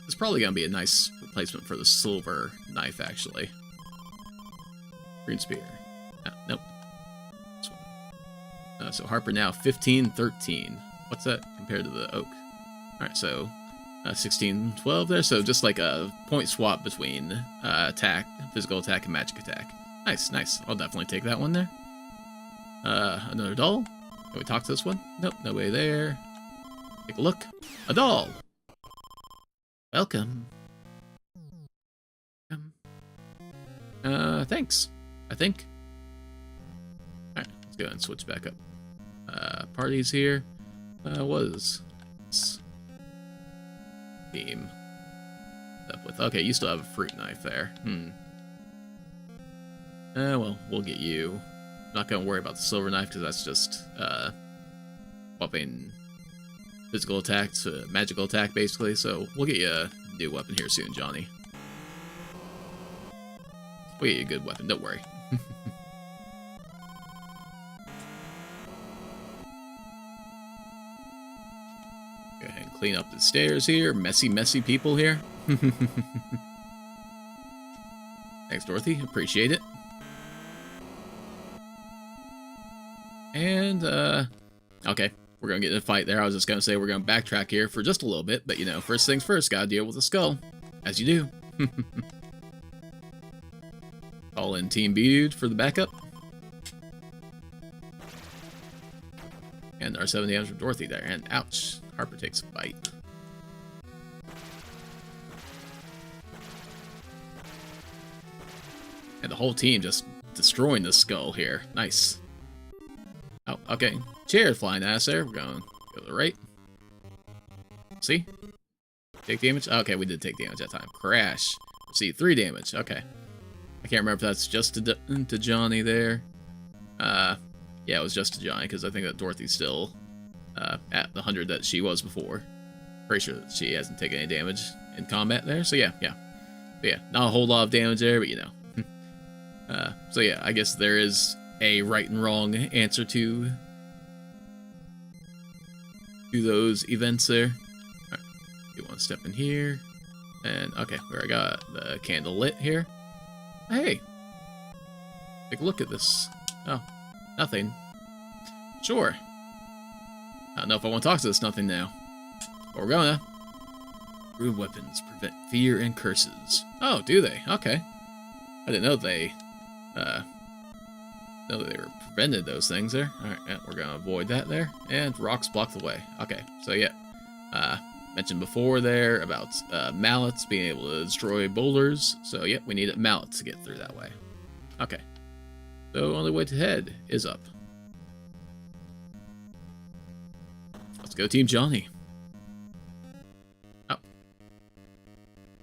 It's probably going to be a nice replacement for the silver knife, actually. Rune spear. Nope. This one. So Harper now 15-13. What's that compared to the oak? Alright, so 16-12 there. So just like a point swap between attack, physical attack, and magic attack. Nice. I'll definitely take that one there. Another doll. Can we talk to this one? Nope, nobody there. Take a look. A doll! Welcome. Thanks. I think. Alright, let's go ahead and switch back up. Parties here. What is this team up with? Okay, you still have a fruit knife there. Well, we'll get you. I'm not gonna worry about the silver knife because that's just swapping physical attack to magical attack, basically. So we'll get you a new weapon here soon, Johnny. We'll get you a good weapon. Don't worry. Go ahead and clean up the stairs here. Messy, messy people here. Thanks, Dorothy. Appreciate it. And, okay. We're gonna get in a fight there. I was just gonna say we're gonna backtrack here for just a little bit, but, you know, first things first, gotta deal with the skull. As you do. Call in Team Dude for the backup. And our 7 damage from Dorothy there. And, ouch. Harper takes a bite. And the whole team just destroying the skull here. Nice. Oh, okay. Chair flying at us there. We're going to go to the right. See? Take damage? Okay, we did take damage that time. Crash. See, 3 damage. Okay. I can't remember if that's just to Johnny there. Yeah, it was just to Johnny, because I think that Dorothy's still at the 100 that she was before. Pretty sure that she hasn't taken any damage in combat there. So yeah. But yeah, not a whole lot of damage there, but you know. So yeah, I guess there is a right and wrong answer to those events there. Alright, do one step in here. And okay, where I got the candle lit here. Hey! Take a look at this. Oh, nothing. Sure. I don't know if I want to talk to this nothing now. But we're gonna. Rude weapons prevent fear and curses. Oh, do they? Okay. I didn't know they were prevented those things there. Alright, yeah, we're gonna avoid that there. And rocks block the way. Okay, so yeah. Mentioned before there about mallets being able to destroy boulders. So yeah, we need a mallet to get through that way. Okay. So only way to head is up. Let's go Team Johnny. Oh.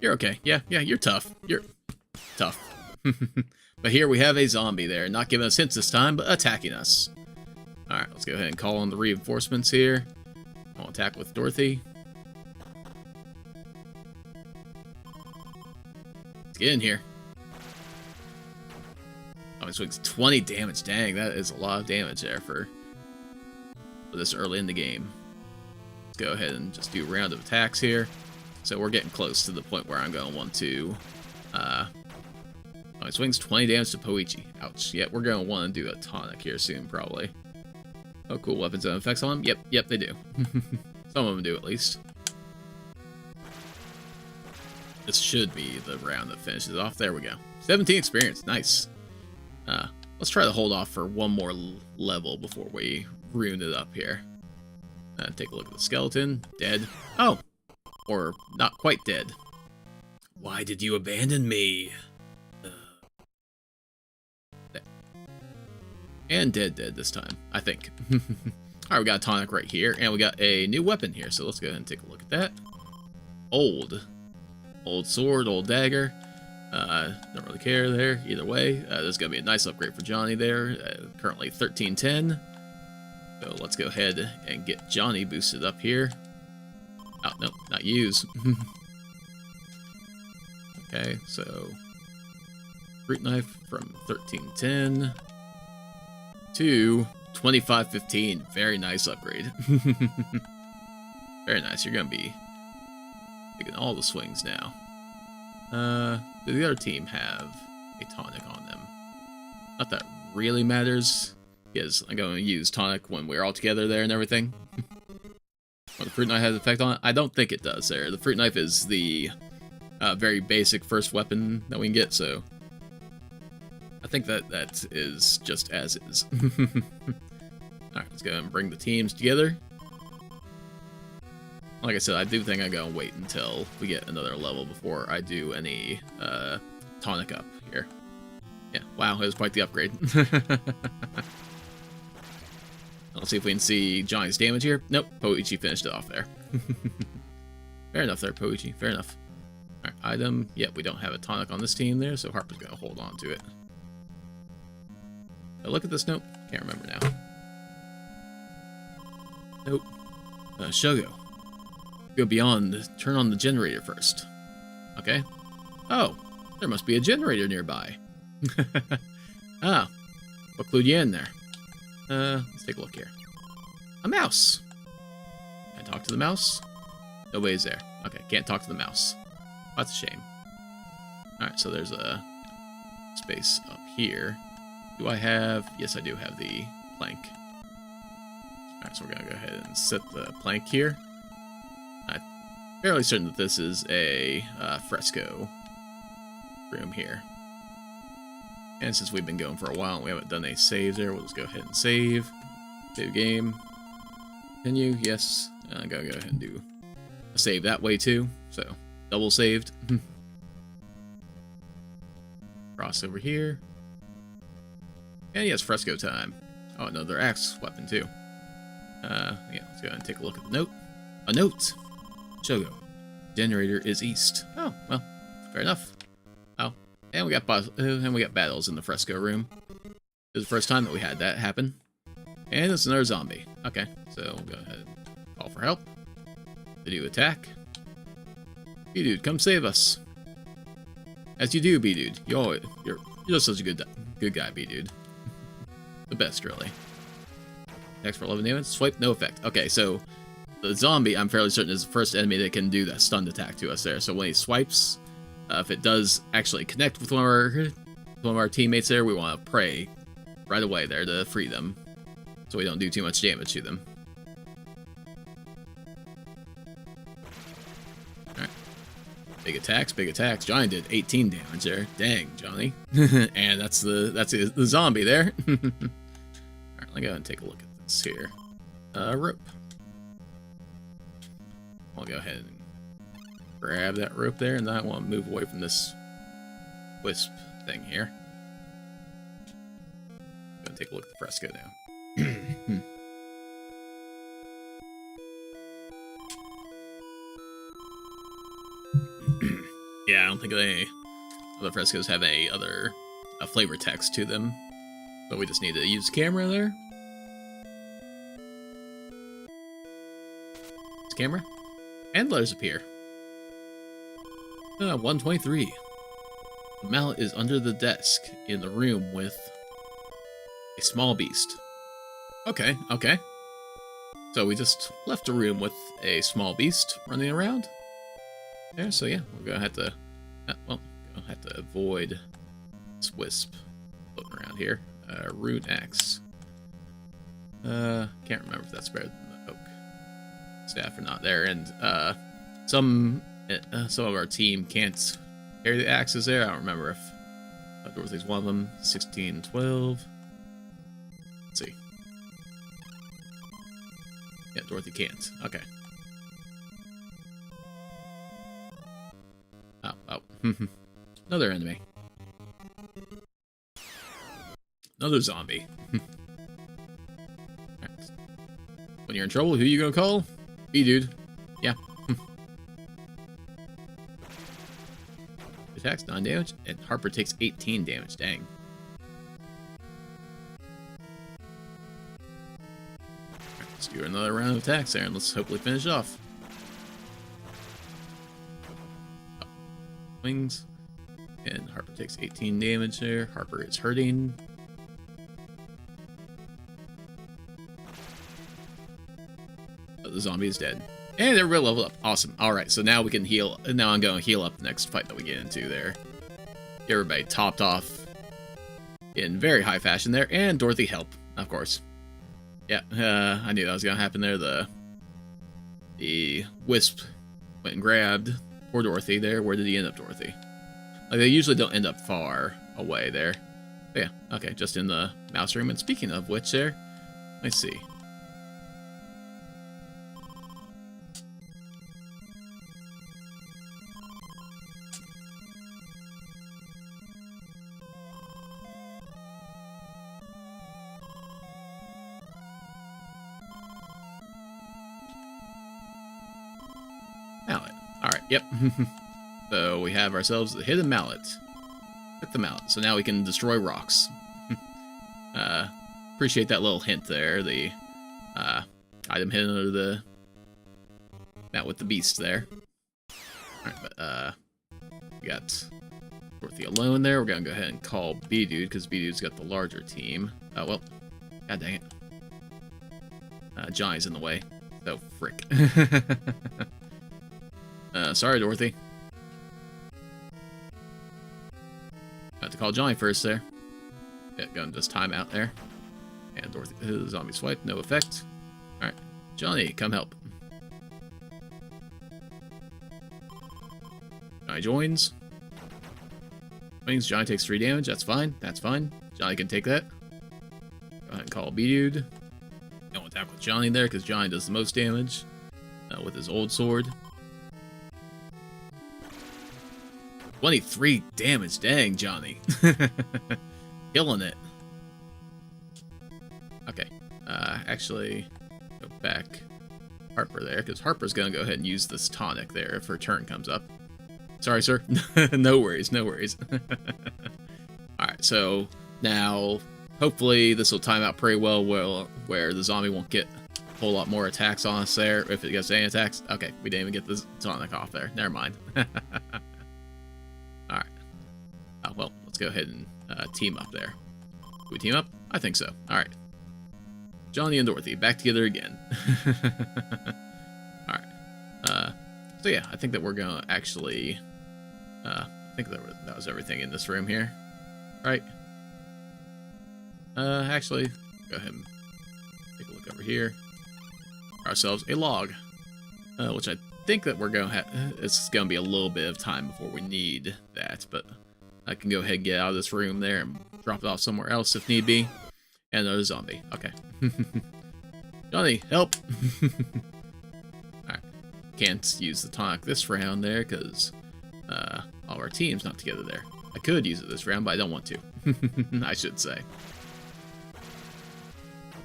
You're okay. Yeah, you're tough. You're tough. But here we have a zombie there, not giving us hints this time, but attacking us. Alright, let's go ahead and call on the reinforcements here. I'll attack with Dorothy. Let's get in here. Oh, it swings 20 damage. Dang, that is a lot of damage there for this early in the game. Let's go ahead and just do a round of attacks here. So we're getting close to the point where I'm going to want to... Oh, it swings 20 damage to Poichi. Ouch. Yeah, we're going to want to do a tonic here soon, probably. Oh, cool. Weapons and effects on them? Yep, they do. Some of them do, at least. This should be the round that finishes off. There we go. 17 experience. Nice. Let's try to hold off for one more level before we ruin it up here. Take a look at the skeleton. Dead. Oh! Or not quite dead. Why did you abandon me? And dead this time, I think. Alright, we got a tonic right here, and we got a new weapon here, so let's go ahead and take a look at that. Old sword, old dagger. Don't really care there, either way. This is going to be a nice upgrade for Johnny there. Currently 1310. So let's go ahead and get Johnny boosted up here. Oh, no, not use. Okay, so... Fruit knife from 1310... to 2515. Very nice upgrade. Very nice. You're gonna be taking all the swings now. Does the other team have a tonic on them? Not that really matters, because I'm going to use tonic when we're all together there and everything. Well, the fruit knife has effect on it? I don't think it does there. The fruit knife is the very basic first weapon that we can get, so I think that is just as is. Alright, let's go and bring the teams together. Like I said, I do think I'm going to wait until we get another level before I do any tonic up here. Yeah, wow, it was quite the upgrade. Let's see if we can see Johnny's damage here. Nope, Poichi finished it off there. Fair enough there, Poichi, fair enough. Alright, item. Yep, we don't have a tonic on this team there, so Harper's going to hold on to it. Look at this note. Can't remember now. Nope. Shogo. Go beyond. Turn on the generator first. Okay. Oh, there must be a generator nearby. Ah, what clued you in there? Let's take a look here. A mouse. Can I talk to the mouse? Nobody's there. Okay, can't talk to the mouse. That's a shame. Alright, so there's a space up here. Do I have... Yes, I do have the plank. Alright, so we're going to go ahead and set the plank here. I'm fairly certain that this is a fresco room here. And since we've been going for a while and we haven't done any saves there, we'll just go ahead and save. Save game. Continue, yes. I'm going to go ahead and do a save that way too. So, double saved. Cross over here. And yes, fresco time. Oh, another axe weapon too. Yeah, let's go ahead and take a look at the note. A note! Shogo. Generator is east. Oh, well, fair enough. Oh, and we got battles in the fresco room. This is the first time that we had that happen. And it's another zombie. Okay, so we'll go ahead and call for help. Video attack. B-Dude, come save us. As you do, B-Dude. You're just such a good guy, B-Dude. The best, really. Attacks for 11 damage. Swipe, no effect. Okay, so the zombie, I'm fairly certain, is the first enemy that can do that stunned attack to us there. So when he swipes, if it does actually connect with one of our teammates there, we want to pray right away there to free them, so we don't do too much damage to them. Alright. Big attacks, big attacks. Johnny did 18 damage there. Dang, Johnny. And that's the zombie there. Alright, let's go ahead and take a look at this here. Rope. I'll go ahead and grab that rope there, and then I want to move away from this wisp thing here. I'm gonna take a look at the fresco now. Yeah, I don't think any of the frescoes have any other flavor text to them, but we just need to use camera there. Use camera, and letters appear. 123. The mallet is under the desk in the room with a small beast. Okay, okay. So we just left a room with a small beast running around. There, so yeah, we're gonna have to, gonna have to avoid this wisp floating around here. Root axe. Can't remember if that's better than the oak staff or not there, and some of our team can't carry the axes there. I don't remember if Dorothy's one of them. 16, 12. Let's see. Yeah, Dorothy can't. Okay. Oh. Another enemy. Another zombie. Right. When you're in trouble, who you gonna call? B-Dude. Yeah. Attacks 9 damage, and Harper takes 18 damage. Dang. Right, let's do another round of attacks there, and let's hopefully finish off. Wings. And Harper takes 18 damage there. Harper is hurting. But the zombie is dead. And everybody leveled up. Awesome. Alright, so now we can heal. Now I'm going to heal up the next fight that we get into there. Get everybody topped off in very high fashion there. And Dorothy help, of course. Yeah, I knew that was going to happen there. The wisp went and grabbed poor Dorothy there. Where did he end up, Dorothy? Like, they usually don't end up far away there. But yeah, okay, just in the mouse room. And speaking of which there, let's see. Mallet. Alright, yep. So we have ourselves the hidden mallet. Click the mallet. So now we can destroy rocks. appreciate that little hint there. The item hidden under the that with the beast there. Alright, but we got Dorothy alone there. We're gonna go ahead and call B-Dude, because B-Dude's got the larger team. Oh, well. God dang it. Johnny's in the way. Oh, frick. Sorry, Dorothy. Got to call Johnny first there. Yeah, gun just time out there. And Dorothy, zombie swipe, no effect. Alright, Johnny, come help. Johnny joins. Johnny takes 3 damage, that's fine, that's fine. Johnny can take that. Go ahead and call B-Dude. Don't attack with Johnny there, because Johnny does the most damage with his old sword. 23 damage, dang, Johnny. Killing it. Okay, actually, go back Harper there, because Harper's gonna go ahead and use this tonic there if her turn comes up. Sorry, sir. No worries, no worries. Alright, so now, hopefully this will time out pretty well where the zombie won't get a whole lot more attacks on us there, if it gets any attacks. Okay, we didn't even get the tonic off there. Never mind. Alright. Oh, well, let's go ahead and team up there. Do we team up? I think so. Alright. Johnny and Dorothy, back together again. Alright. So yeah, I think that we're gonna actually... I think that was everything in this room here. Right? Actually, go ahead and take a look over here. Ourselves a log. Which I think that we're gonna have... It's gonna be a little bit of time before we need that, but I can go ahead and get out of this room there and drop it off somewhere else if need be. And another zombie. Okay. Johnny, help! Alright. Can't use the tonic this round there, because all of our team's not together there. I could use it this round, but I don't want to. I should say.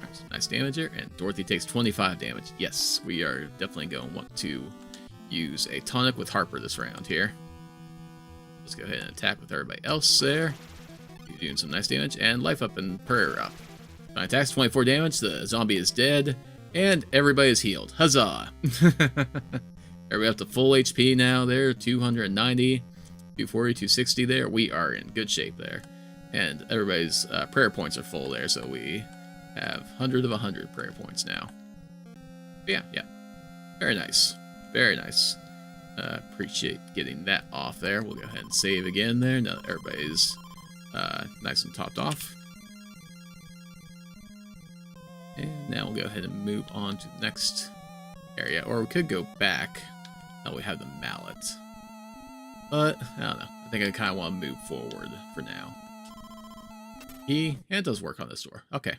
Right, so nice damage here, and Dorothy takes 25 damage. Yes, we are definitely going to want to use a tonic with Harper this round here. Let's go ahead and attack with everybody else there. You're doing some nice damage, and life up and prayer up. My attacks 24 damage, the zombie is dead, and everybody is healed. Huzzah! Everybody up to full HP now there, 290, 240, 260 there. We are in good shape there. And everybody's prayer points are full there, so we have 100 of 100 prayer points now. Yeah. Very nice. Very nice. Appreciate getting that off there. We'll go ahead and save again there. Now that everybody's nice and topped off. And now we'll go ahead and move on to the next area. Or we could go back. Oh, we have the mallet. But, I don't know. I think I kind of want to move forward for now. And it does work on this door. Okay.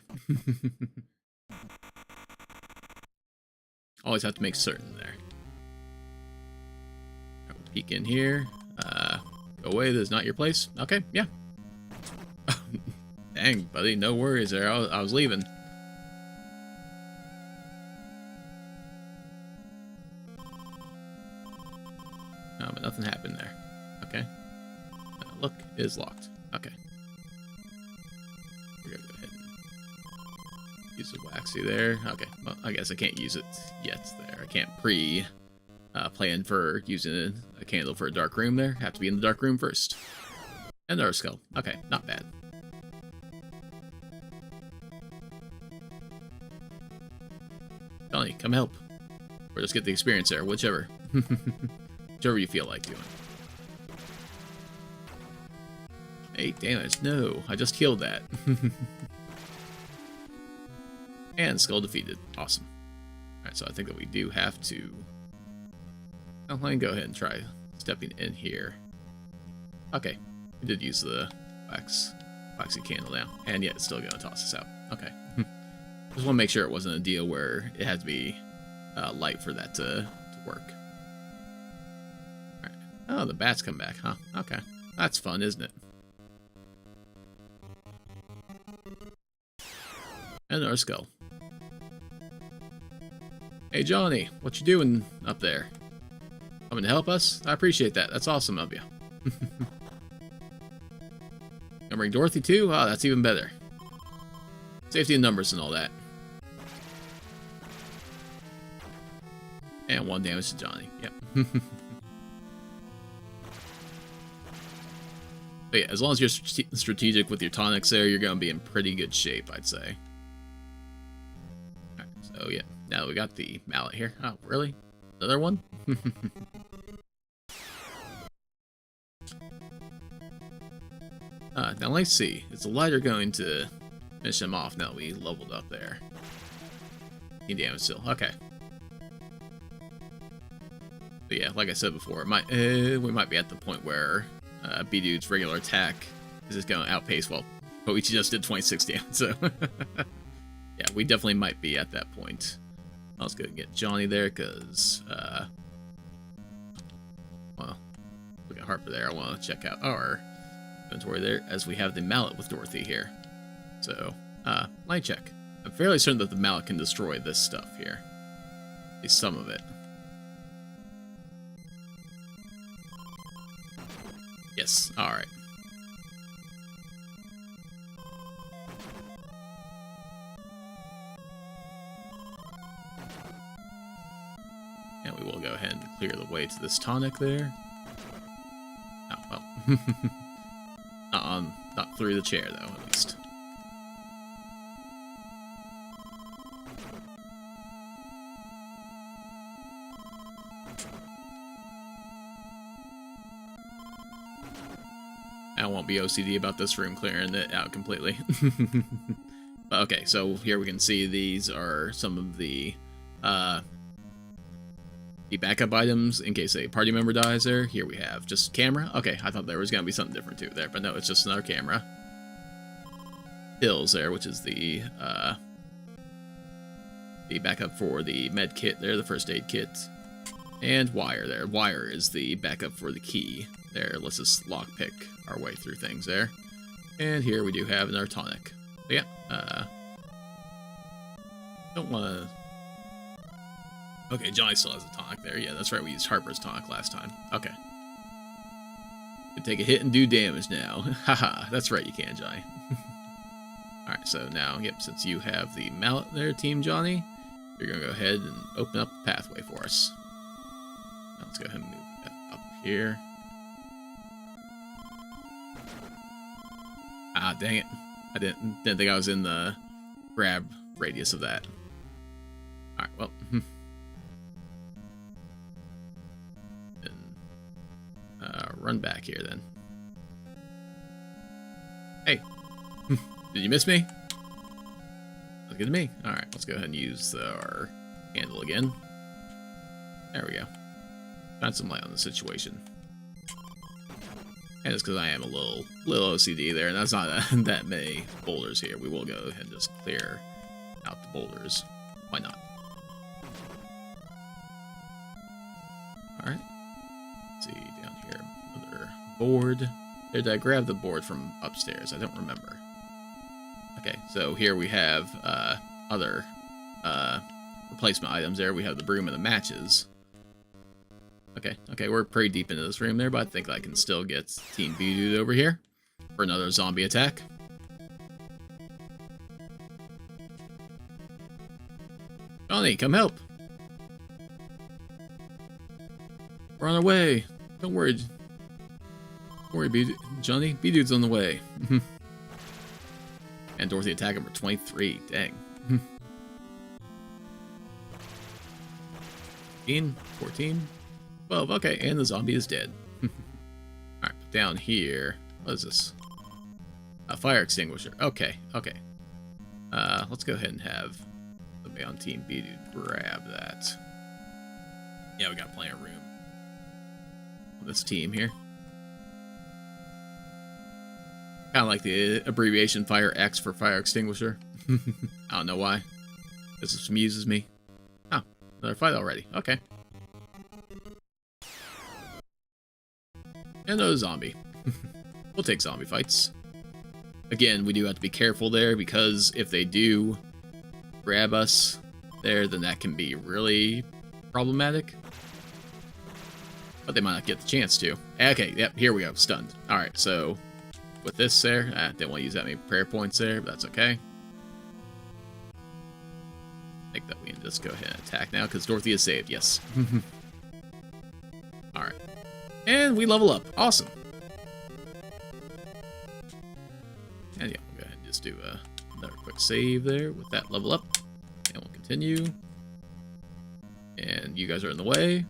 Always have to make certain there. Right, we'll peek in here. Go away, this is not your place. Okay, yeah. Dang, buddy, no worries there. I was leaving. But nothing happened there. Okay. Look, it is locked. Okay. We're gonna go ahead and use the waxy there. Okay, well, I guess I can't use it yet there. I can't plan for using a candle for a dark room there. Have to be in the dark room first. And our skull. Okay, not bad. Johnny, come help. Or just get the experience there, whichever. Whichever you feel like doing. 8 damage. No, I just killed that. And skull defeated. Awesome. Alright, so I think that we do have to... I'll go ahead and try stepping in here. Okay, we did use the waxy candle now. And yet it's still going to toss us out. Okay. Just want to make sure it wasn't a deal where it had to be light for that to work. Alright. Oh, the bats come back, huh? Okay. That's fun, isn't it? And our skull. Hey, Johnny, what you doing up there? Coming to help us? I appreciate that. That's awesome of you. Gonna bring Dorothy too? Oh, that's even better. Safety in numbers and all that. And 1 damage to Johnny. Yep. But yeah, as long as you're strategic with your tonics there, you're going to be in pretty good shape, I'd say. Alright, so yeah, now that we got the mallet here. Oh, really? Another one? Now let's see. Is the lighter going to finish him off now that we leveled up there? 15 damage still. Okay. But yeah, like I said before, we might be at the point where B-Dude's regular attack is just going to outpace, well, Koichi just did 26 damage, so... yeah, we definitely might be at that point. Let's go and get Johnny there, because... well, look at Harper there. I want to check out our inventory there, as we have the mallet with Dorothy here. So, light check. I'm fairly certain that the mallet can destroy this stuff here. At least some of it. Yes, alright. And we will go ahead and clear the way to this tonic there. Oh, well. Not through the chair, though, at least. I won't be OCD about this room clearing it out completely. But okay, so here we can see these are some of the backup items in case a party member dies there. Here we have just camera. Okay, I thought there was going to be something different too there, but no, it's just another camera. Pills there, which is the backup for the med kit there, the first aid kit. And wire there. Wire is the backup for the key. There, let's just lockpick our way through things there. And here we do have another tonic. So yeah, don't want to... Okay, Johnny still has a tonic there. Yeah, that's right, we used Harper's tonic last time. Okay. You can take a hit and do damage now. Haha, that's right, you can, Johnny. Alright, so now, yep, since you have the mallet there, Team Johnny, you're going to go ahead and open up the pathway for us. Now let's go ahead and move that up here. Ah, dang it. I didn't think I was in the grab radius of that. Alright, well. Run back here, then. Hey. Did you miss me? Look at me. Alright, let's go ahead and use our candle again. There we go. Got some light on the situation. And it's because I am a little OCD there, and that's not that many boulders here. We will go ahead and just clear out the boulders. Why not? Alright. Let's see, down here, another board. Did I grab the board from upstairs? I don't remember. Okay, so here we have other replacement items there. We have the broom and the matches. Okay, we're pretty deep into this room there, but I think I can still get Team B-Dude over here for another zombie attack. Johnny, come help! We're on our way. Don't worry. Don't worry, B-Dude. Johnny, B-Dude's on the way. And Dorothy attack number 23. Dang. 15, 14, 12. Okay, and the zombie is dead. Alright, down here. What is this? A fire extinguisher. Okay. Let's go ahead and have somebody on Team B to grab that. Yeah, we got plenty of room on this team here. Kind of like the abbreviation Fire X for fire extinguisher. I don't know why. This just amuses me. Oh, another fight already. Okay. And another zombie. We'll take zombie fights. Again, we do have to be careful there, because if they do grab us there, then that can be really problematic. But they might not get the chance to. Okay, yep, here we go. Stunned. Alright, so with this there, didn't want to use that many prayer points there, but that's okay. think that we can just go ahead and attack now, because Dorothy is saved, yes. Alright. And we level up. Awesome. And yeah, we'll go ahead and just do another quick save there with that level up. And we'll continue. And you guys are in the way.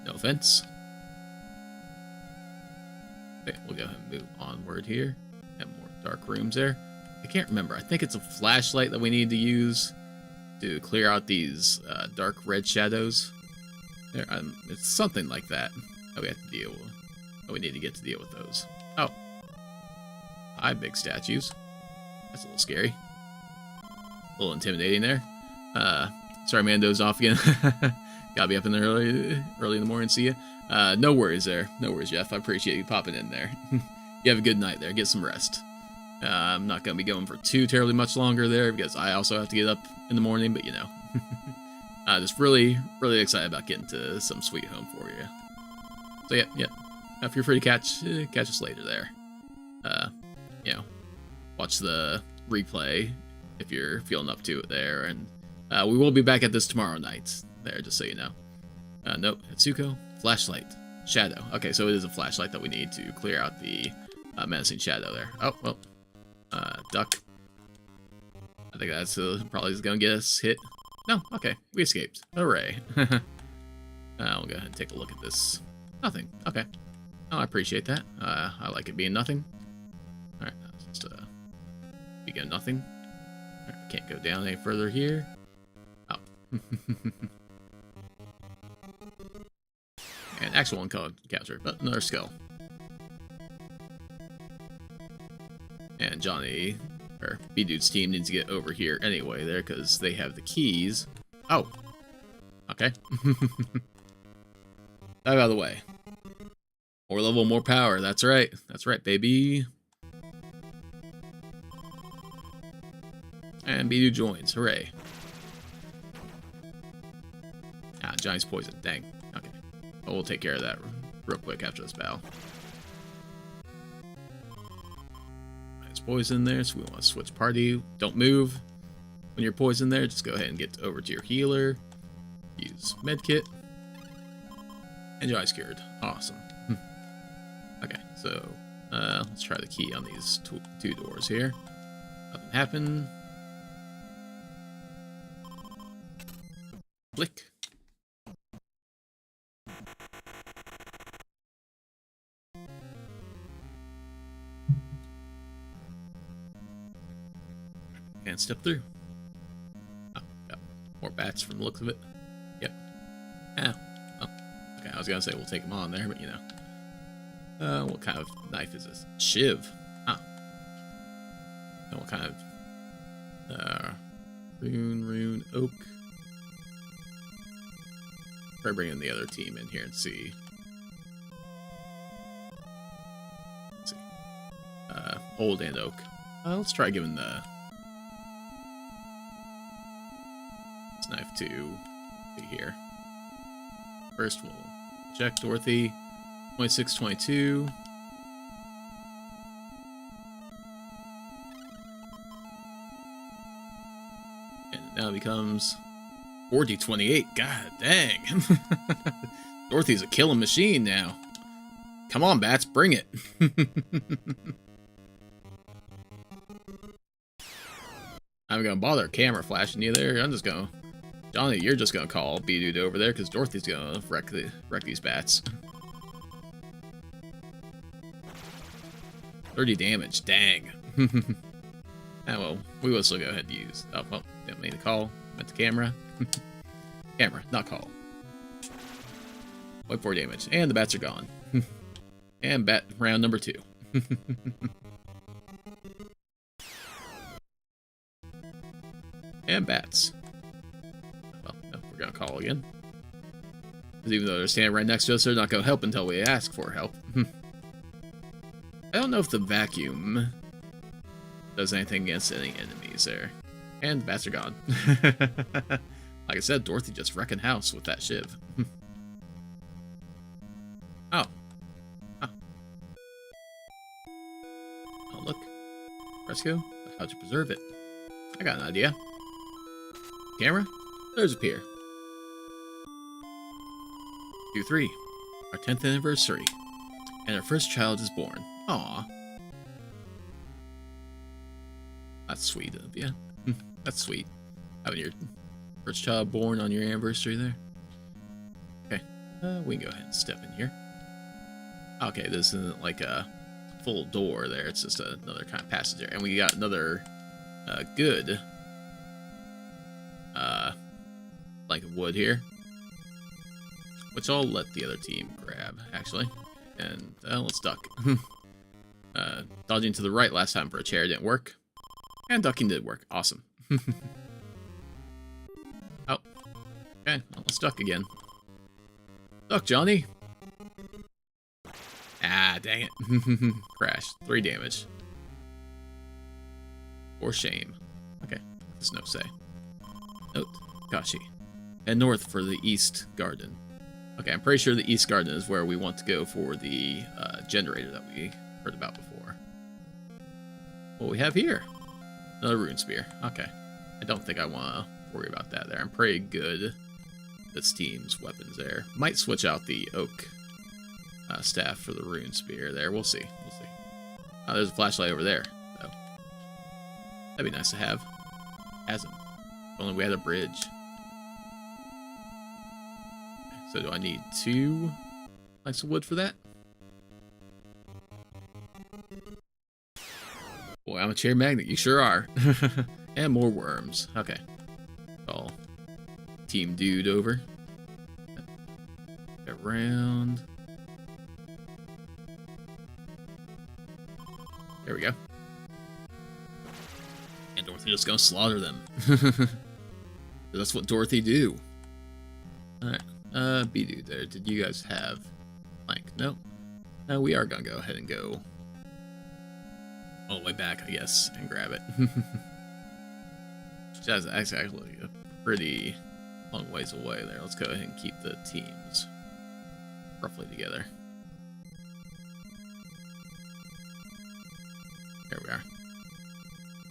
No offense. Okay, we'll go ahead and move onward here. Have more dark rooms there. I can't remember. I think it's a flashlight that we need to use to clear out these dark red shadows. There, it's something like that that we have to deal with. That we need to get to deal with those. Oh. Hi, big statues. That's a little scary. A little intimidating there. Sorry, man, dozed off again. Gotta be up in there early in the morning. See ya. No worries there. No worries, Jeff. I appreciate you popping in there. You have a good night there. Get some rest. I'm not going to be going for too terribly much longer there because I also have to get up in the morning, but you know. Just really, really excited about getting to some sweet home for you. So yeah. If you're free to catch us later there. You know, watch the replay if you're feeling up to it there, and we will be back at this tomorrow night there, just so you know. Nope, Atsuko, flashlight, shadow. Okay, so it is a flashlight that we need to clear out the menacing shadow there. Oh, well, duck. I think that's probably gonna get us hit. No, okay, we escaped. Hooray. We'll go ahead and take a look at this. Nothing, okay. Oh, I appreciate that. I like it being nothing. Alright, let's just begin nothing. Right, can't go down any further here. Oh. And actual encounter, but another skull. And Johnny, or B-Dude's team, needs to get over here anyway there, because they have the keys. Oh. Okay. Out of the way. More level, more power. That's right. That's right, baby. And B2 joins. Hooray. Ah, Johnny's poisoned. Dang. Okay. Well, we'll take care of that real quick after this battle. There's poison there, so we want to switch party. Don't move. When you're poisoned there, just go ahead and get over to your healer. Use medkit. And Johnny's cured. Awesome. Okay, so let's try the key on these two doors here. Nothing happened. Click. And step through. Oh, got more bats from the looks of it. Yep. Ah. Oh. Okay, I was gonna say we'll take them on there, but you know. What kind of knife is this? Shiv. Ah. And what kind of rune, oak. Try bringing the other team in here and see. Let's see. Old and oak. Let's try giving this knife to here. First, we'll check Dorothy. 2622. And it now becomes 4028. God dang. Dorothy's a killing machine now. Come on, bats, bring it. I'm gonna bother camera flashing you there. I'm just gonna, Johnny, you're just gonna call B-Dude over there because Dorothy's gonna wreck these bats. 30 damage, dang. Ah, well, we will still go ahead and use. Oh, well, didn't mean to call. Meant the camera. Camera, not call. 0.4 damage, and the bats are gone. And bat round number 2. And bats. Well, no, we're gonna call again. Because even though they're standing right next to us, they're not gonna help until we ask for help. I don't know if the vacuum does anything against any enemies there. And the bats are gone. Like I said, Dorothy just wrecking house with that shiv. Oh. Oh. Oh, look. Fresco? How'd you preserve it? I got an idea. Camera? There's a pier. 2-3. Our 10th anniversary. And our first child is born. Aw. That's sweet of you. That's sweet. Having your first child born on your anniversary there. Okay. We can go ahead and step in here. Okay, this isn't like a full door there. It's just another kind of passage there. And we got another good plank of wood here. Which I'll let the other team grab, actually. And let's duck. Dodging to the right last time for a chair didn't work. And ducking did work. Awesome. Oh. Okay, well, let's duck again. Duck, Johnny! Ah, dang it. Crash. 3 damage. For shame. Okay, there's no say. Note, Kashi. Head north for the East Garden. Okay, I'm pretty sure the East Garden is where we want to go for the generator that we heard about before. What we have here? Another rune spear. Okay. I don't think I want to worry about that there. I'm pretty good this team's weapons there. Might switch out the oak staff for the rune spear there. We'll see. We'll see. There's a flashlight over there, though. That'd be nice to have. Hasn't. If only we had a bridge. So do I need 2 planks of wood for that? Boy, I'm a chair magnet. You sure are. And more worms. Okay. All team dude over. Around. There we go. And Dorothy just gonna slaughter them. That's what Dorothy do. Alright. B-dude there. Did you guys have plank? No. No, we are gonna go ahead and go all the way back, I guess, and grab it. Which is actually a pretty long ways away there. Let's go ahead and keep the teams roughly together. There we are.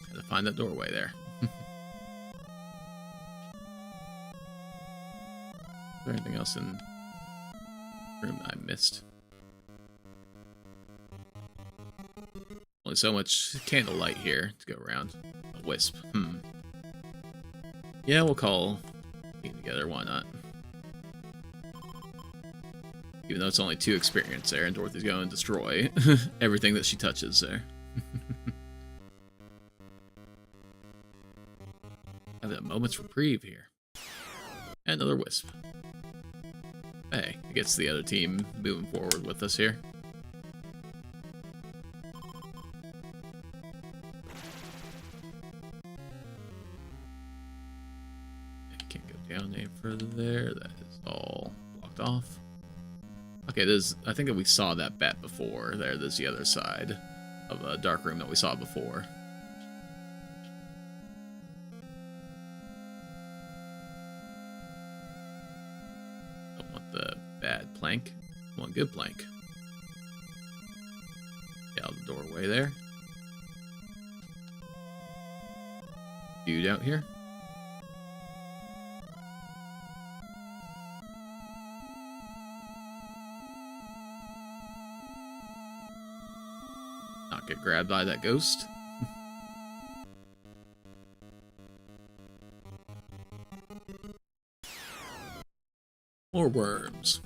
Had to find that doorway there. Is there anything else in the room that I missed? Only so much candlelight here to go around. A wisp. Yeah, we'll call team together. Why not? Even though it's only 2 experience there, and Dorothy's going to destroy everything that she touches there. Have that moment's reprieve here. And another wisp. Hey, it gets the other team moving forward with us here. Can't go down any further there. That is all blocked off. Okay, I think that we saw that bat before. There's the other side of a dark room that we saw before. Don't want the bad plank. I want good plank. Get out of the doorway there. Dude out here. Not get grabbed by that ghost. More worms.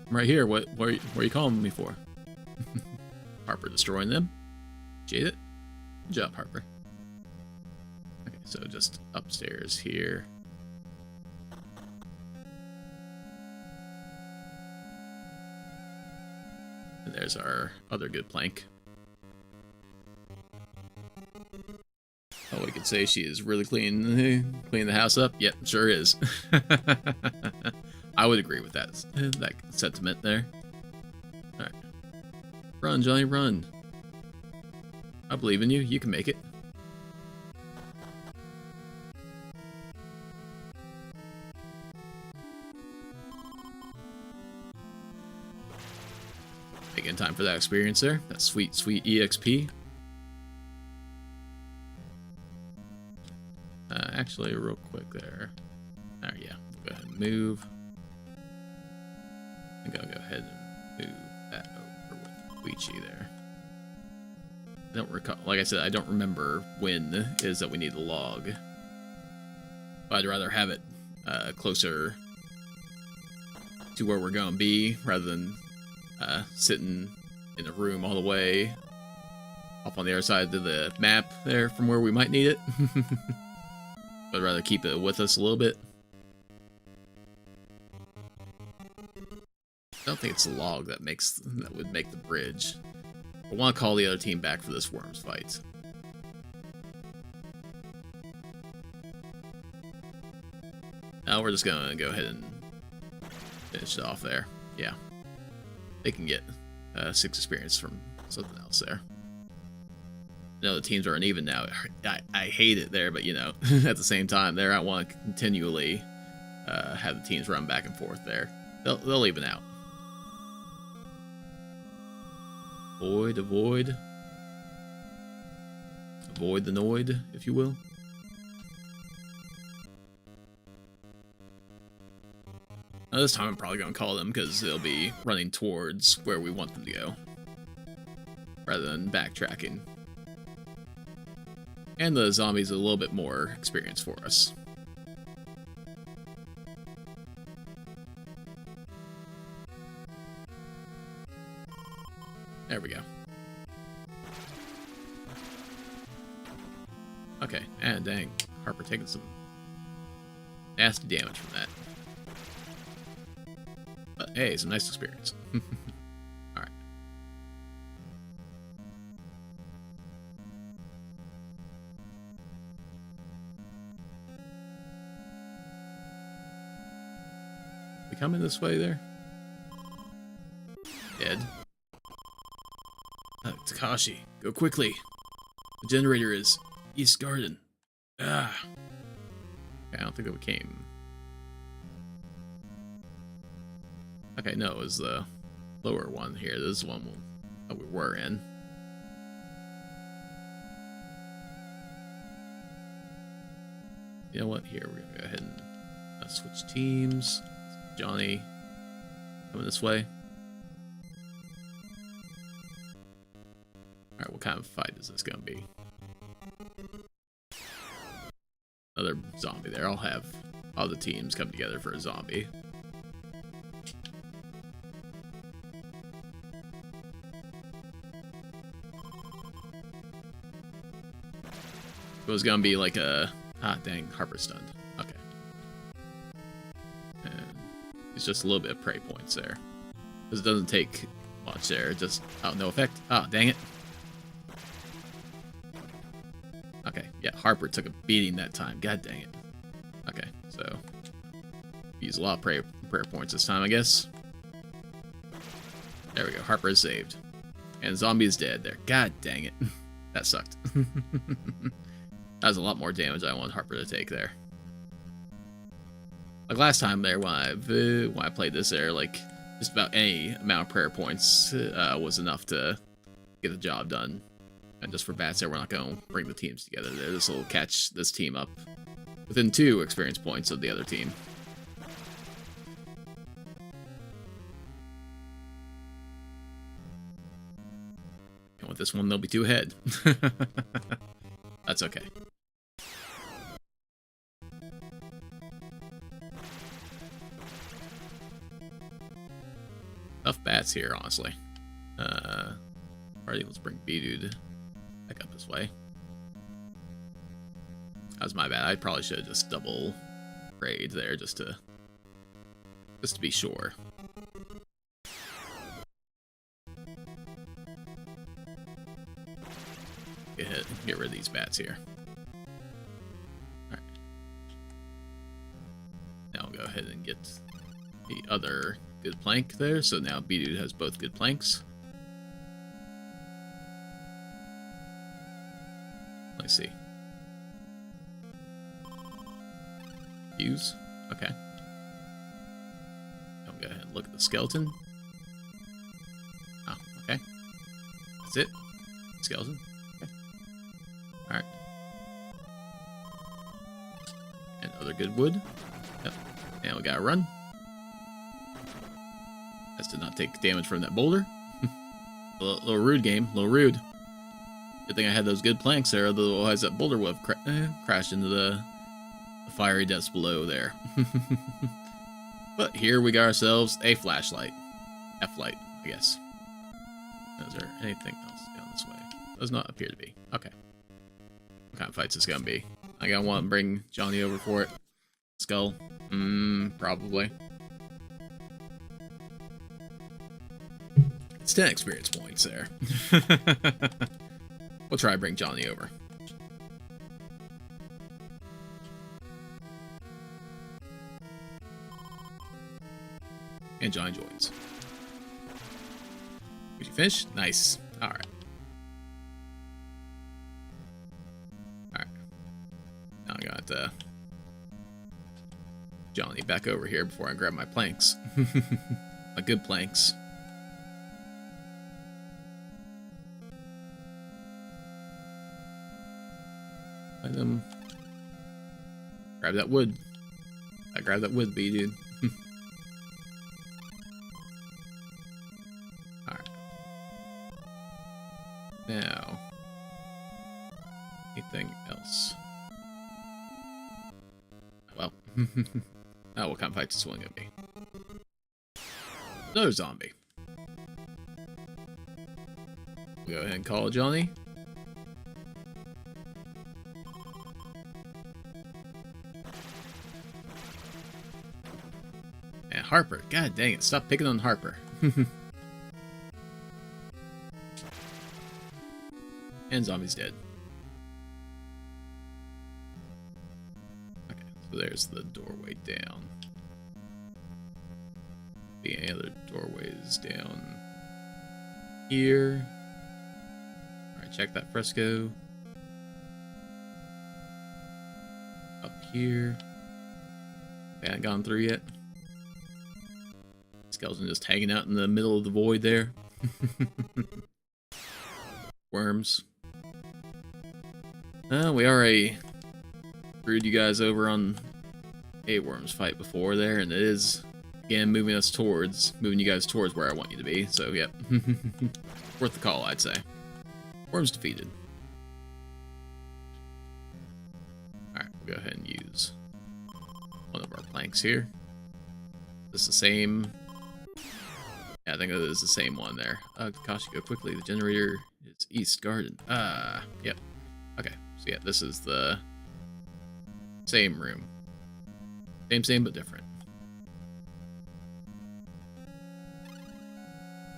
I'm right here. What are you calling me for? Harper destroying them. Jade it. Good job, Harper. Okay, so just upstairs here. And there's our other good plank. Oh, we could say she is really cleaning the house up. Yep, sure is. I would agree with that sentiment there. All right, run, Johnny, run! I believe in you. You can make it. Taking time for that experience there. That sweet, sweet EXP. Actually, real quick there. Oh, yeah. We'll go ahead and move. I'm going to go ahead and move that over with Luigi there. I don't recall. Like I said, I don't remember when it is that we need the log. But I'd rather have it closer to where we're going to be rather than sitting in a room all the way off on the other side of the map there from where we might need it. I'd rather keep it with us a little bit. I don't think it's the log that would make the bridge. I want to call the other team back for this worms fight. Now we're just gonna go ahead and finish it off there. Yeah, they can get 6 experience from something else there. No, the teams are uneven now. I hate it there, but you know, at the same time, there I want to continually have the teams run back and forth there. They'll even out. Avoid the Noid, if you will. Now this time I'm probably going to call them because they'll be running towards where we want them to go, rather than backtracking. And the zombies are a little bit more experience for us. There we go. Okay, and dang, Harper taking some nasty damage from that. But hey, some nice experience. Alright. We coming this way there? Dead. Takashi, go quickly. The generator is East Garden. Ah. Okay, I don't think that we came. Okay, no, it was the lower one here. This is the one that we were in. You know what? Here, we're gonna go ahead and switch teams. Johnny coming this way. Alright, what kind of fight is this gonna be? Another zombie there. I'll have all the teams come together for a zombie. It was gonna be like a... Ah, dang, Harper's stunned. Okay. And it's just a little bit of prey points there. Because it doesn't take much there, just... Oh, no effect. Oh, dang it. Okay, yeah, Harper took a beating that time. God dang it. Okay, so... Use a lot of prayer points this time, I guess. There we go, Harper is saved. And zombie is dead there. God dang it. That sucked. That was a lot more damage I wanted Harper to take there. Like last time there, when I played this there, like just about any amount of prayer points was enough to get the job done. And just for bats there, we're not going to bring the teams together there. This will catch this team up within 2 experience points of the other team. And with this one, they'll be 2 ahead. That's okay. Tough bats here, honestly. Alright, let's bring B-Dude back up this way. That was my bad. I probably should have just double prayed there just to be sure. Get rid of these bats here. Alright. Now I'll go ahead and get the other good plank there. So now B-Dude has both good planks. Let's see. Use. Okay. I'll go ahead and look at the skeleton. Oh, okay. That's it. Skeleton. Okay. Alright. Another good wood. Yep. And we gotta run. Has to not take damage from that boulder. a little rude game. A little rude. Good thing I had those good planks there, otherwise that boulder would have crashed into the fiery depths below there. But here we got ourselves a flashlight. F-light, I guess. Is there anything else down this way? Does not appear to be. Okay. What kind of fights is this gonna be? I gotta want to bring Johnny over for it. Skull? Probably. It's 10 experience points there. We'll try to bring Johnny over. And Johnny joins. Did you finish? Nice. Alright. Alright. Now I got Johnny back over here before I grab my planks. My good planks. Find them. Grab that wood. I grabbed that wood, bee dude. Alright. Now. Anything else? Well. Oh, what kind of fight is this one gonna be? Another zombie. We'll go ahead and call Johnny. And Harper. God dang it, stop picking on Harper. And zombie's dead. Okay, so there's the doorway down. Be any other doorways down here? Alright, check that fresco. Up here. We haven't gone through yet. Skeleton just hanging out in the middle of the void there. Worms. We already screwed you guys over on a worms fight before there, and it is again moving you guys towards where I want you to be. So yep, worth the call, I'd say. Worms defeated. All right, we'll go ahead and use one of our planks here. Is this the same? Yeah, I think it is the same one there. Gosh, go quickly. The generator is East Garden. Yep. Okay, so yeah, this is the same room. Same, but different.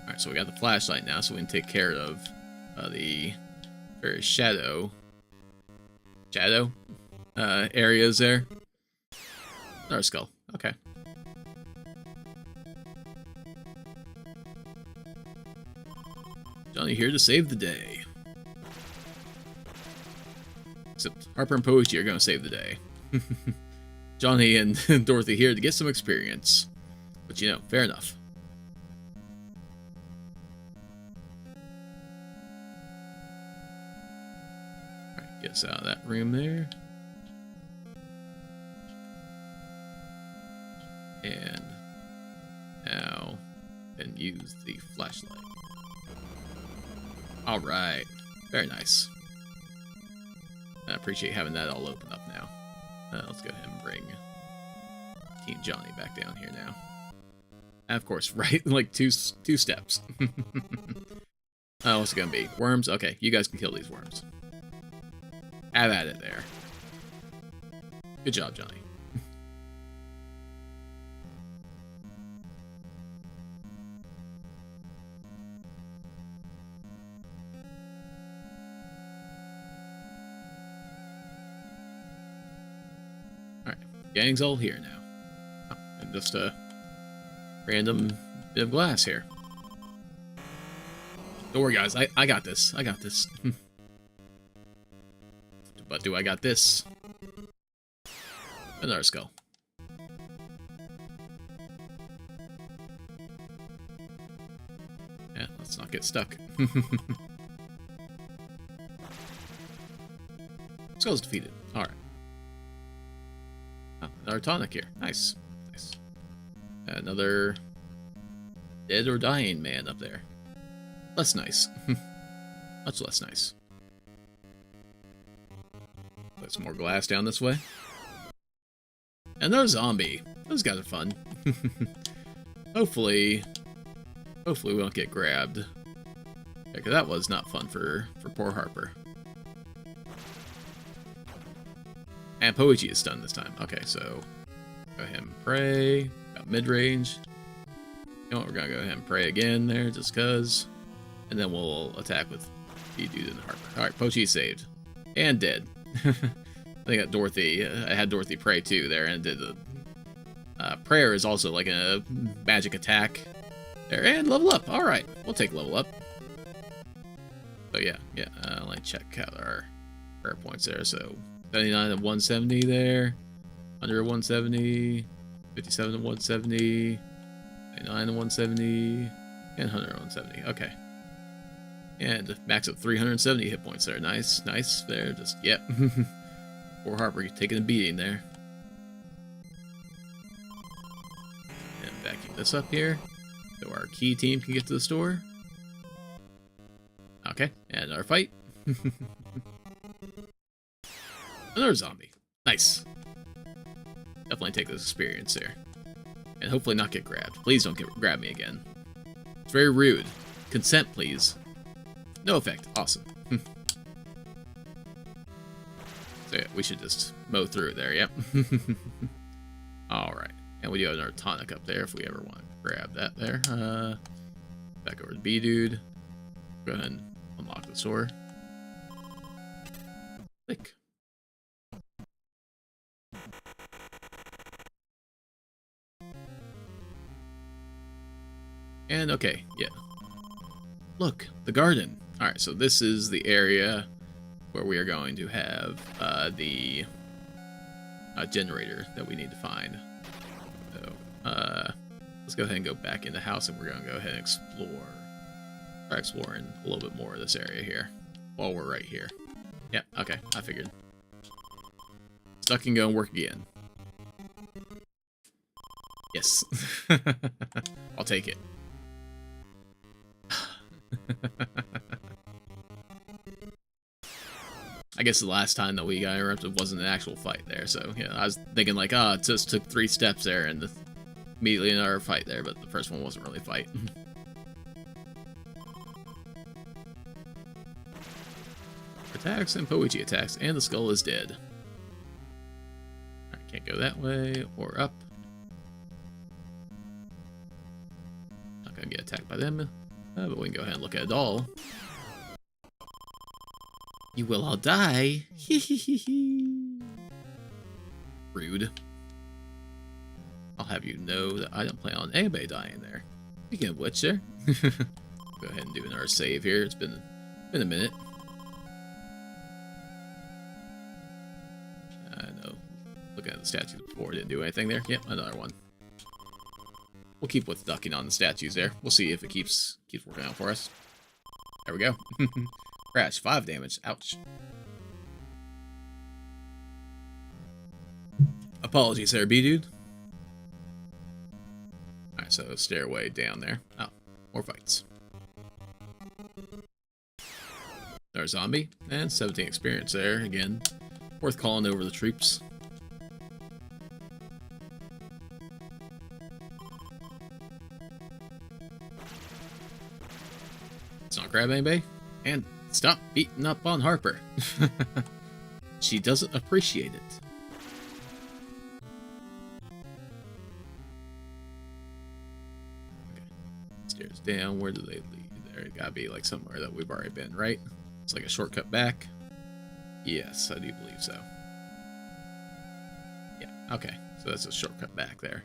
Alright, so we got the flashlight now, so we can take care of the various shadow areas there. Another skull. Okay. Johnny here to save the day. Except Harper and Posey are going to save the day. Johnny and Dorothy here to get some experience. But you know, fair enough. Alright, get us out of that room there. And now, then use the flashlight. Alright, very nice. I appreciate having that all open up now. Let's go ahead and bring Teen Johnny back down here now. And of course, right, like two steps. What's it gonna be? Worms? Okay, you guys can kill these worms. Have at it there. Good job, Johnny. Gang's all here now. Oh, and just a random bit of glass here. Don't worry, guys. I got this. I got this. But do I got this? Another skull. Yeah, let's not get stuck. Skull's defeated. Alright. Another tonic here. Nice. Nice. Another dead or dying man up there. Less nice. Much less nice. Put some more glass down this way. Another zombie. Those guys are fun. Hopefully we won't get grabbed. Yeah, because that was not fun for poor Harper. And Poichi is stunned this time. Okay, so go ahead and pray. About mid-range. You know what, we're gonna go ahead and pray again there, just cause. And then we'll attack with B-Dude and Harper. Alright, Poichi saved. And dead. I got Dorothy. I had Dorothy pray too there, and did the prayer is also like a magic attack there, and level up. All right, we'll take level up. So yeah. Let me check out our prayer points there. So 79 and 170 there, 100 170, 57 and 170, 99 and 170, and 100 and 170. Okay. And max of 370 hit points there. Nice there. Just yep. Poor Harper taking a beating there. And vacuum this up here, so our key team can get to the store. Okay, and our fight. Another zombie. Nice. Definitely take this experience there. And hopefully not get grabbed. Please don't grab me again. It's very rude. Consent, please. No effect. Awesome. So yeah, we should just mow through there, yep. Alright. And we do have another tonic up there if we ever want to grab that there. Back over to B-Dude. Go ahead and unlock the store. Click. And okay, yeah. Look, the garden. Alright, so this is the area where we are going to have the generator that we need to find. So, let's go ahead and go back in the house, and we're going to go ahead and try exploring a little bit more of this area here while we're right here. Yep, okay, I figured. Stuck and go and work again. Yes. I'll take it. I guess the last time that we got interrupted wasn't an actual fight there, so yeah, I was thinking like, it just took 3 steps there and immediately another fight there, but the first one wasn't really a fight. Attacks and Poichi attacks, and the skull is dead. Alright, can't go that way or up. Not gonna get attacked by them, but we can go ahead and look at a doll. You will all die. Rude. I'll have you know that I don't plan on anybody dying there. Speaking of which, there. Go ahead and do another save here. It's been a minute. I know. Looking at the statues before, didn't do anything there. Yep, another one. We'll keep with ducking on the statues there. We'll see if it keeps working out for us. There we go. Crash, 5 damage. Ouch. Apologies there, B-Dude. Alright, so stairway down there. Oh, more fights. There's zombie, and 17 experience there. Again, worth calling over the troops. Let's not grab anybody. And stop beating up on Harper. She doesn't appreciate it. Okay. Stairs down. Where do they lead? There, it gotta be like somewhere that we've already been, right? It's like a shortcut back. Yes, I do believe so. Yeah, okay. So that's a shortcut back there.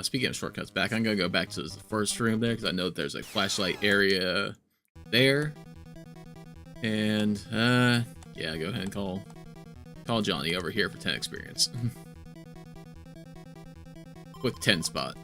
Speaking of shortcuts back, I'm gonna go back to the first room there because I know that there's a flashlight area there. And, yeah, go ahead and call Johnny over here for 10 experience. With 10 spot.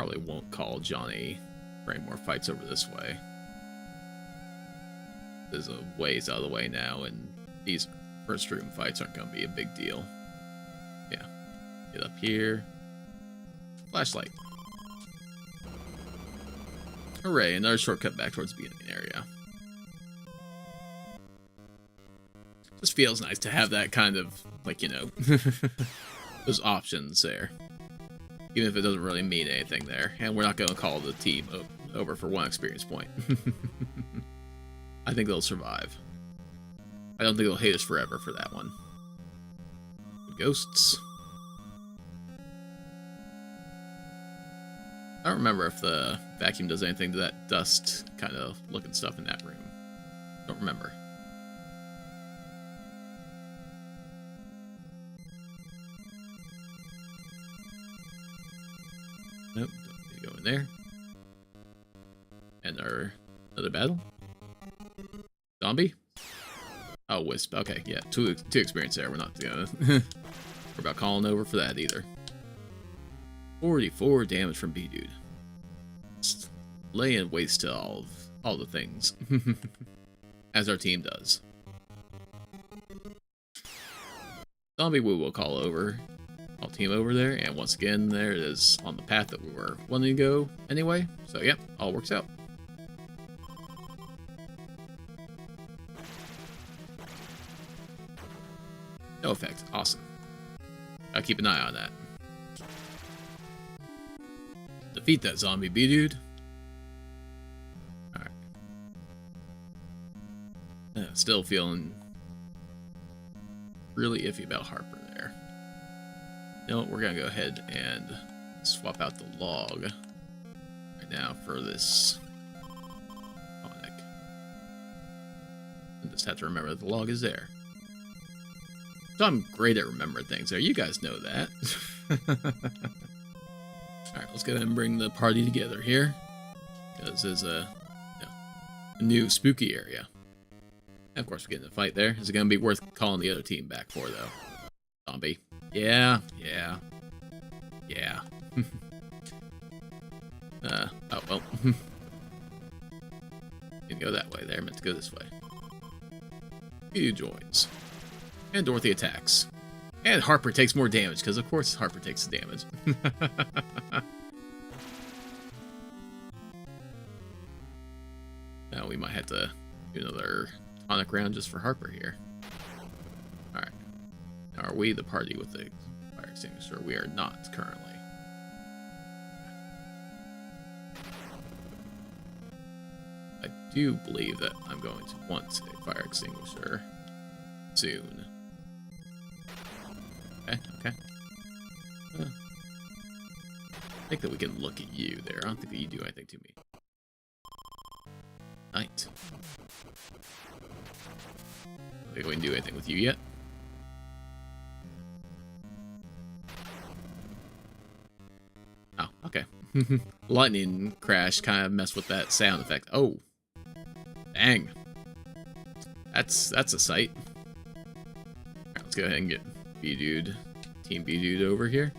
Probably won't call Johnny for any more fights over this way. There's a ways out of the way now, and these first room fights aren't going to be a big deal. Yeah. Get up here. Flashlight. Hooray, another shortcut back towards the beginning area. Just feels nice to have that kind of, like, you know, those options there. Even if it doesn't really mean anything there. And we're not going to call the team over for 1 experience point. I think they'll survive. I don't think they'll hate us forever for that one. Ghosts. I don't remember if the vacuum does anything to that dust kind of looking stuff in that room. Don't remember. Nope, don't need to go in there. And our another battle. Zombie? Oh, Wisp. Okay, yeah, two experience there. We're not gonna we're about calling over for that either. 44 damage from B-Dude. Just laying waste to all the things. As our team does. Zombie we will call over. All team over there, and once again, there it is on the path that we were wanting to go anyway. So, yep, all works out. No effect. Awesome. Gotta keep an eye on that. Defeat that zombie B-Dude. Alright. Still feeling really iffy about Harper there. No, we're gonna go ahead and swap out the log right now for this tonic. I just have to remember that the log is there. So I'm great at remembering things there. You guys know that. Alright, let's go ahead and bring the party together here. Because there's a new spooky area. And of course, we're getting a fight there. Is it going to be worth calling the other team back for, though? Zombie. Yeah. Oh, well. Didn't go that way there. Meant to go this way. He joins. And Dorothy attacks. And Harper takes more damage, because of course Harper takes the damage. Now we might have to do another tonic round just for Harper here. Alright. Now are we the party with the fire extinguisher? We are not currently. I do believe that I'm going to want a fire extinguisher soon. Okay. I think that we can look at you there. I don't think that you do anything to me. Night. I don't think we can do anything with you yet. Oh, okay. Lightning crash kind of messed with that sound effect. Oh. Dang. That's a sight. Alright, let's go ahead and get B-Dude, Team B-Dude over here.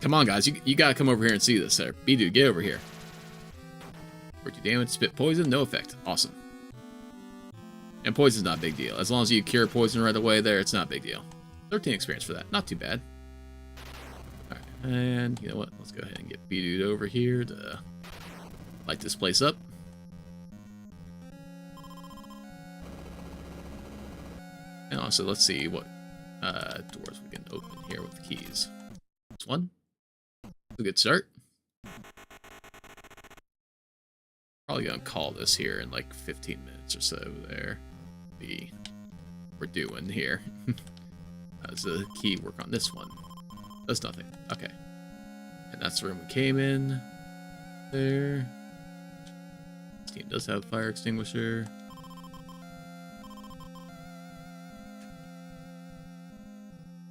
Come on, guys. You gotta come over here and see this there. B-Dude, get over here. 42 damage, spit poison, no effect. Awesome. And poison's not a big deal. As long as you cure poison right away there, it's not a big deal. 13 experience for that. Not too bad. Alright, and you know what? Let's go ahead and get B-Dude over here to light this place up. And also, let's see what doors we can open here with the keys. This one. A good start. Probably gonna call this here in like 15 minutes or so there. We're doing here. Does the key work on this one? Does nothing. Okay. And that's the room we came in. There. This team does have a fire extinguisher.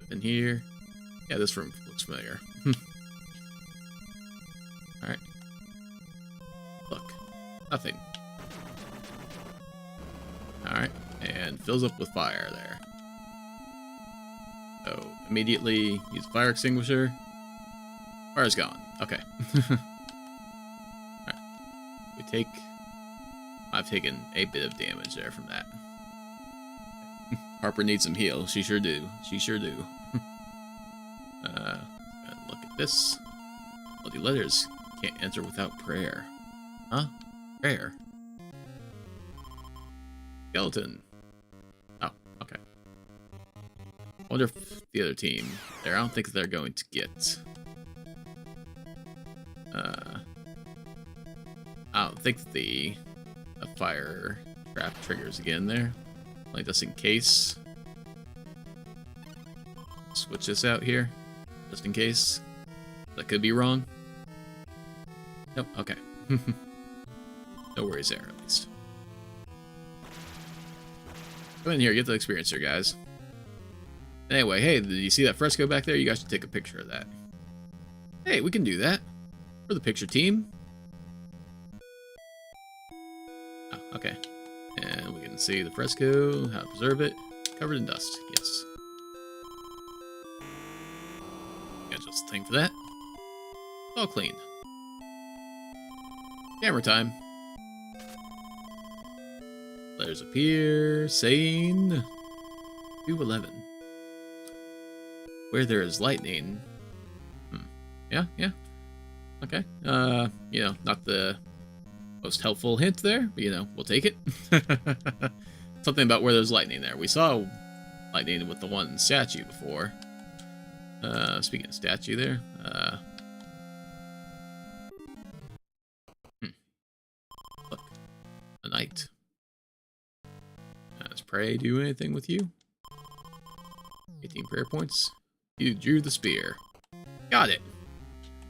In here. Yeah, this room looks familiar. Alright. Look. Nothing. Alright. And fills up with fire there. So, immediately use fire extinguisher. Fire's gone. Okay. Alright. We take... I've taken a bit of damage there from that. Harper needs some heal. She sure do. She sure do. Look at this. Bloody letters. Can't enter without prayer. Huh? Prayer? Skeleton. Oh, okay. Wonder if the other team there, I don't think they're going to get... I don't think the fire trap triggers again there. Like, just in case. Switch this out here. Just in case. That could be wrong. Nope, okay. No worries there, at least. Go in here, get the experience here, guys. Anyway, hey, did you see that fresco back there? You guys should take a picture of that. Hey, we can do that. For the picture team. Oh, okay. And we can see the fresco, how to preserve it. Covered in dust, yes. Got just a thing for that. All clean. Camera time. Letters appear, saying 211. Where there is lightning. Yeah. Okay. You know, not the most helpful hint there, but you know, we'll take it. Something about where there's lightning there. We saw lightning with the one statue before. Speaking of statue there, look, a knight. Does pray do anything with you? 18 prayer points. You drew the spear. Got it.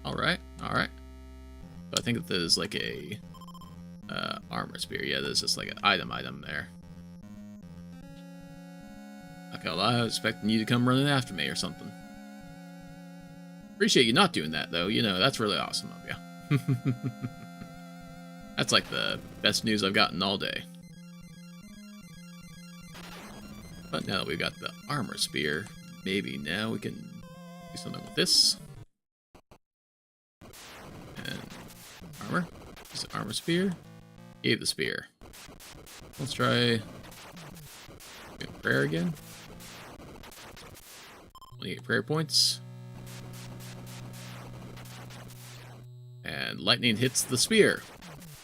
Alright. So I think that there's like a armor spear. Yeah, there's just like an item there. Okay, well, I was expecting you to come running after me or something. Appreciate you not doing that, though. You know, that's really awesome of you. That's like the best news I've gotten all day. But now that we've got the armor spear, maybe now we can do something with this. And armor. Is it armor spear? Gave the spear. Let's try prayer again. 28 prayer points. And lightning hits the spear.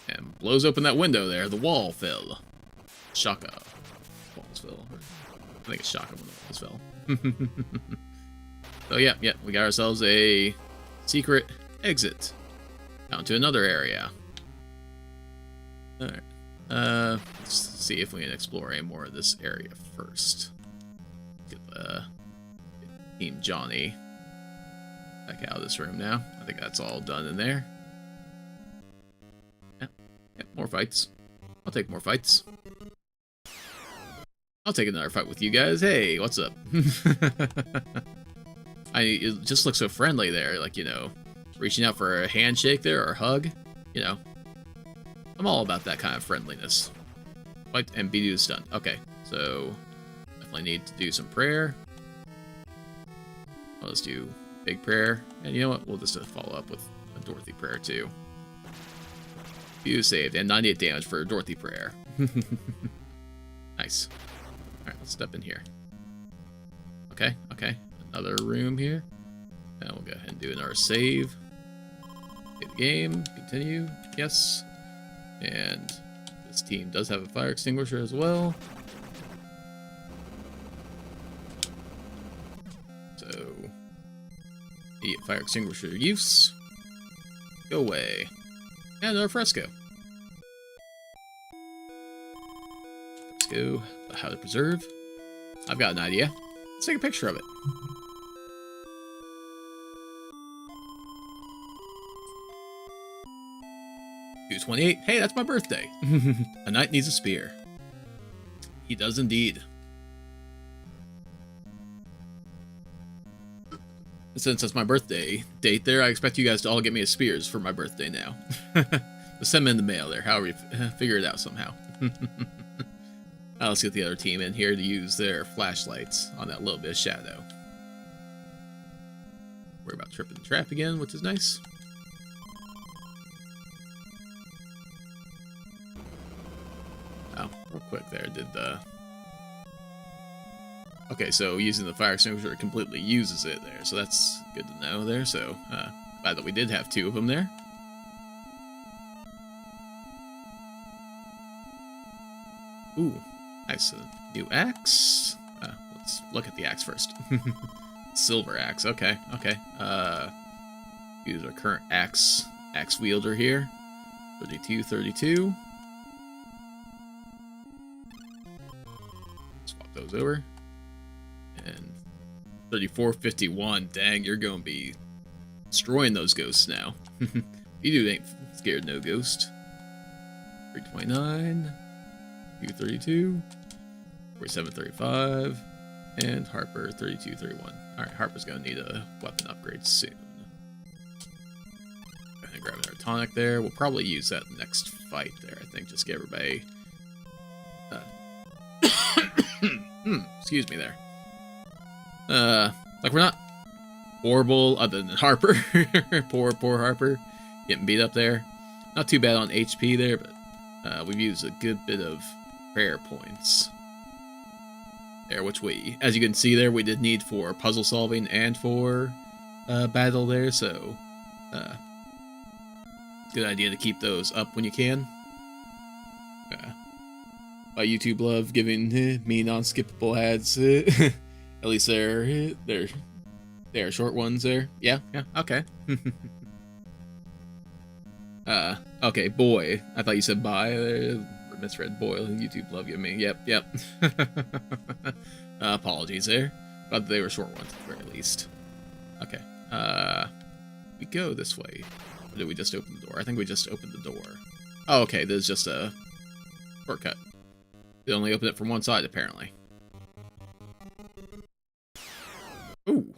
And blows open that window there. The wall fell. Shaka. Walls fell. I think it's Shaka when the walls fell. So yeah, we got ourselves a secret exit. Down to another area. Alright. Let's see if we can explore any more of this area first. Get Team Johnny back out of this room now. I think that's all done in there. Yeah, more fights. I'll take more fights. I'll take another fight with you guys. Hey, what's up? It just looks so friendly there, like, you know, reaching out for a handshake there or a hug, you know. I'm all about that kind of friendliness. Fight and be stunned. Okay, so definitely need to do some prayer. Let's do big prayer, and you know what? We'll just follow up with a Dorothy prayer too. You saved, and 98 damage for Dorothy prayer. Nice. All right, let's step in here. Okay. Another room here. And we'll go ahead and do another save. Save the game. Continue. Yes. And this team does have a fire extinguisher as well. So, the fire extinguisher use. Go away. And another fresco. Fresco. How to preserve. I've got an idea. Let's take a picture of it. 228. Hey, that's my birthday. A knight needs a spear. He does indeed. Since that's my birthday date there, I expect you guys to all get me a spears for my birthday now. Just send them in the mail there, however you figure it out somehow. Let's get the other team in here to use their flashlights on that little bit of shadow. worry about tripping the trap again, which is nice. Oh, real quick there, did the... Okay, so using the fire extinguisher completely uses it there, so that's good to know there, so glad that we did have 2 of them there. Ooh, nice. New axe. Let's look at the axe first. Silver axe, okay, okay. Use our current axe wielder here. 32, 32. Swap those over. And 34, 51. Dang, you're going to be destroying those ghosts now. You ain't scared no ghost. 329. 232. 4735, and Harper 3231. Alright, Harper's gonna need a weapon upgrade soon. Go ahead and grab another tonic there. We'll probably use that next fight there, I think. Just get everybody. Excuse me there. Like we're not horrible other than Harper. poor Harper. Getting beat up there. Not too bad on HP there, but we've used a good bit of prayer points. There, which we, as you can see there, we did need for puzzle solving and for battle there, so good idea to keep those up when you can. My YouTube love giving me non-skippable ads. At least they're short ones there. Yeah, okay. Okay, boy. I thought you said bye. Misread Boyle, YouTube love you me. Yep. Apologies there. But they were short ones at the very least. Okay. We go this way. Or did we just open the door? I think we just opened the door. Oh, okay, there's just a shortcut. They only open it from one side, apparently. Ooh,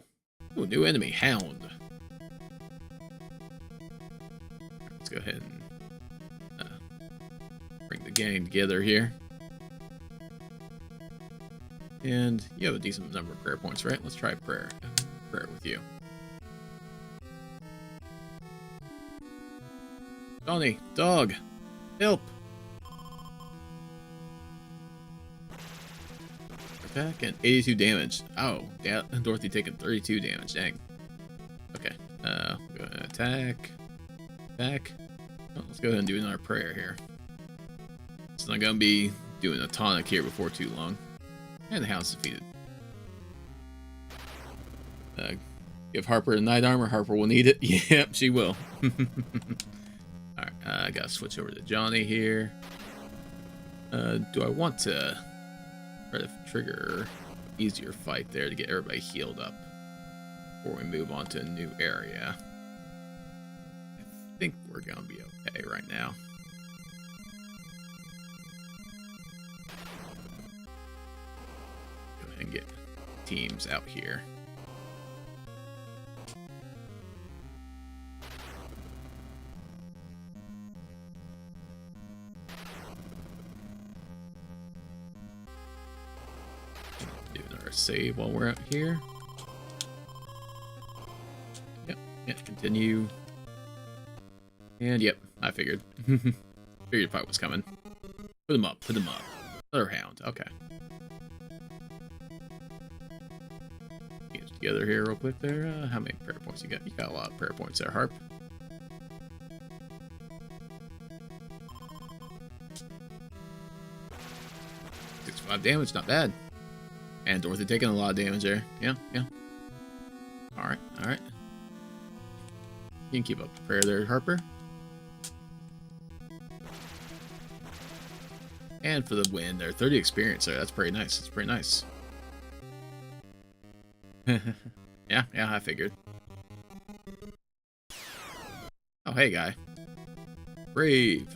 new enemy, Hound. Let's go ahead and bring the gang together here. And you have a decent number of prayer points, right? Let's try prayer with you. Johnny, dog, help! Attack and 82 damage. Oh, yeah, Dorothy taking 32 damage, dang. Okay, go ahead and attack. Oh, let's go ahead and do another prayer here. It's not gonna be doing a tonic here before too long. And the hound's defeated. Give Harper the knight armor. Harper will need it. Yep, she will. Alright, I gotta switch over to Johnny here. Do I want to try to trigger an easier fight there to get everybody healed up before we move on to a new area? I think we're gonna be okay right now. Go ahead and get teams out here. Save while we're out here. Yep, yeah, continue. And yep, I figured. Figured fight was coming. Put him up. Another hound, okay. Get it together here real quick there. How many prayer points you got? You got a lot of prayer points there, Harp. $65 damage, not bad. And Dorothy taking a lot of damage there. Yeah. Alright. You can keep up the prayer there, Harper. And for the win there, 30 experience there. That's pretty nice. Yeah, I figured. Oh, hey, guy. Brave.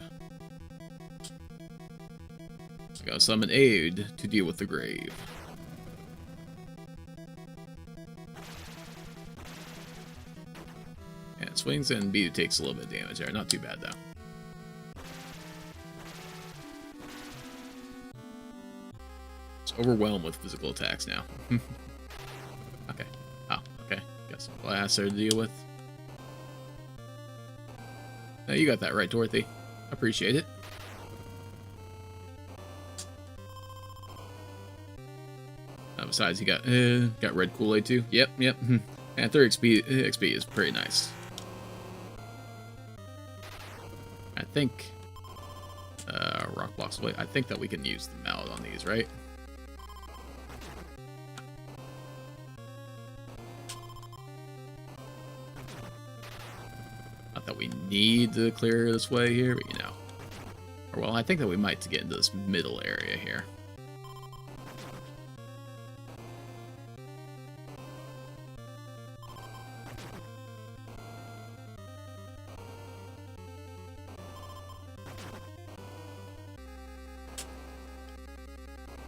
I gotta summon aid to deal with the grave. Swings and B takes a little bit of damage there. Not too bad, though. It's overwhelmed with physical attacks now. Okay. Oh, okay. Guess glass there to deal with. No, you got that right, Dorothy. Appreciate it. Besides, you got red Kool-Aid too. Yep. And 30 XP is pretty nice. I think rock blocks away. I think that we can use the mallet on these, right? Not that we need to clear this way here, but you know. Or well, I think that we might to get into this middle area here.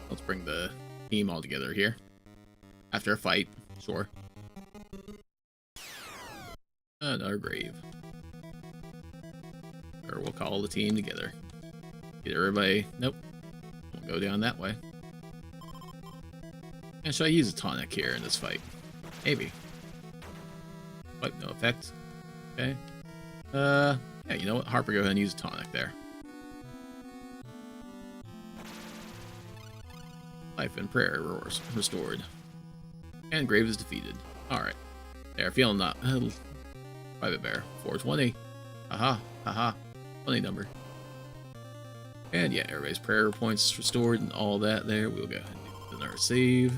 Let's bring the team all together here. After a fight, sure. Another grave. Or we'll call the team together. Get everybody... Nope. Won't go down that way. And should I use a tonic here in this fight? Maybe. But no effect. Okay. Yeah, you know what? Harper, go ahead and use a tonic there. Life and prayer restored. And grave is defeated. Alright. There, feeling not... Private Bear. 420. Haha. Funny number. And yeah, everybody's prayer points restored and all that there. We'll go ahead and do another save.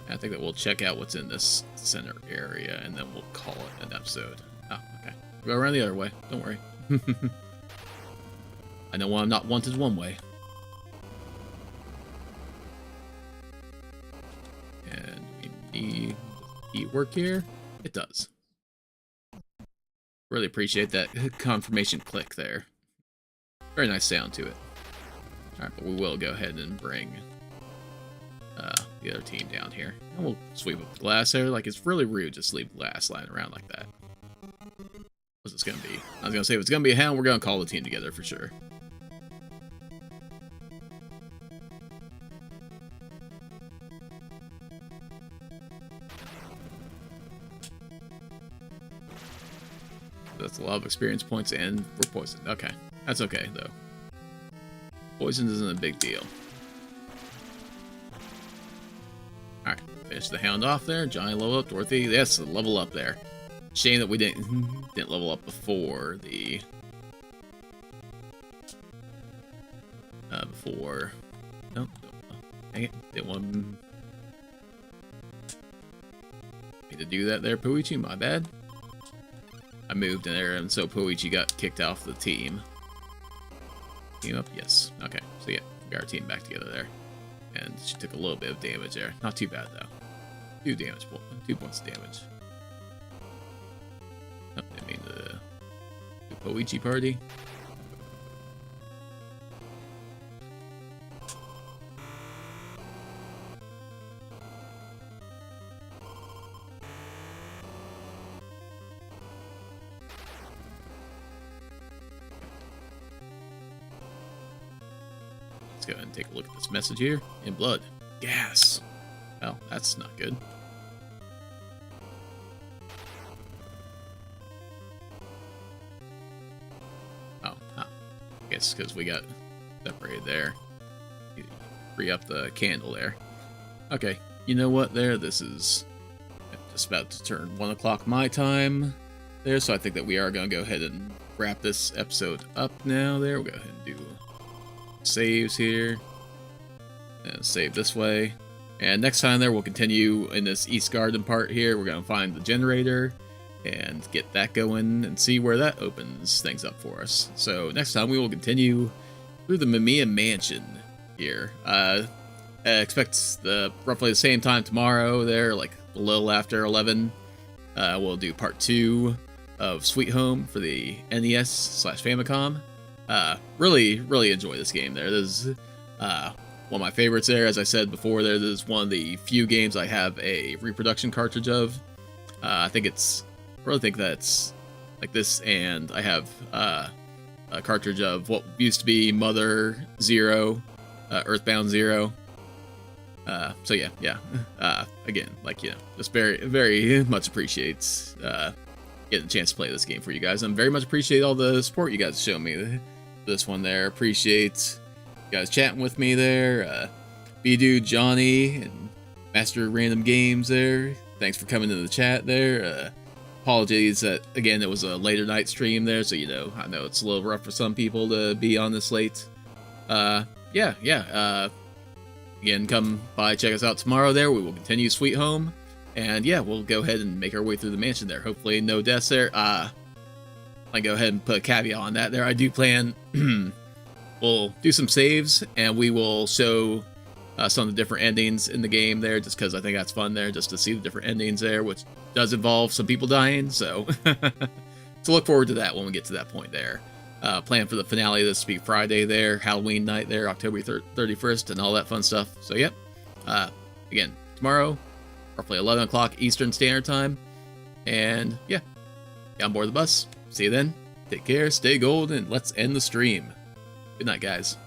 I think that we'll check out what's in this center area and then we'll call it an episode. Oh, okay. We'll go around the other way. Don't worry. I know I'm not wanted one way. And we need heat work here. It does. Really appreciate that confirmation click there. Very nice sound to it. Alright, but we will go ahead and bring the other team down here. And we'll sweep up the glass there. Like, it's really rude just to leave glass lying around like that. What's this gonna be? I was gonna say, if it's gonna be a hound, we're gonna call the team together for sure. That's a lot of experience points, and we're poisoned. Okay. That's okay, though. Poison isn't a big deal. Alright. Finish the hound off there. Johnny level up. Dorothy, yes, level up there. Shame that we didn't level up before the... No. Dang it. Didn't want me to do that there, Puichi. My bad. I moved in there, and so Puichi got kicked off the team. Team up? Yes. Okay. So yeah, we got our team back together there. And she took a little bit of damage there. Not too bad, though. 2 points of damage. Oh, I mean the Puichi party. Let's go ahead and take a look at this message here. In blood. Gas. Well, that's not good. Oh, huh. I guess because we got separated there. Free up the candle there. Okay, you know what there? This is just about to turn 1 o'clock my time there, so I think that we are going to go ahead and wrap this episode up now there. We'll go ahead and do saves here. And save this way. And next time there, we'll continue in this East Garden part here. We're going to find the generator and get that going and see where that opens things up for us. So next time we will continue through the Mamiya Mansion here. Expect roughly the same time tomorrow there, like a little after 11. We'll do part 2 of Sweet Home for the NES/Famicom. Really enjoy this game there. This is one of my favorites there. As I said before there, this is one of the few games I have a reproduction cartridge of. I really think that's like this, and I have a cartridge of what used to be Mother Zero, Earthbound Zero. So yeah. Again, like, you know, just very much appreciate getting a chance to play this game for you guys. And very much appreciate all the support you guys show me this one there. Appreciate you guys chatting with me there. B-Dude, Johnny, and Master Random Games there. Thanks for coming to the chat there. Apologies that, again, it was a later night stream there, so, you know, I know it's a little rough for some people to be on this late. Again, come by, check us out tomorrow there. We will continue Sweet Home. And yeah, we'll go ahead and make our way through the mansion there. Hopefully no deaths there. I go ahead and put a caveat on that there. I do plan, we'll do some saves, and we will show some of the different endings in the game there, just because I think that's fun there, just to see the different endings there, which does involve some people dying, so so look forward to that when we get to that point there. Plan for the finale this week, Friday there, Halloween night there, October 31st, and all that fun stuff. So yep, again, tomorrow, roughly 11 o'clock Eastern Standard Time, and yeah, get on board the bus. See you then, take care, stay gold, and let's end the stream. Good night, guys.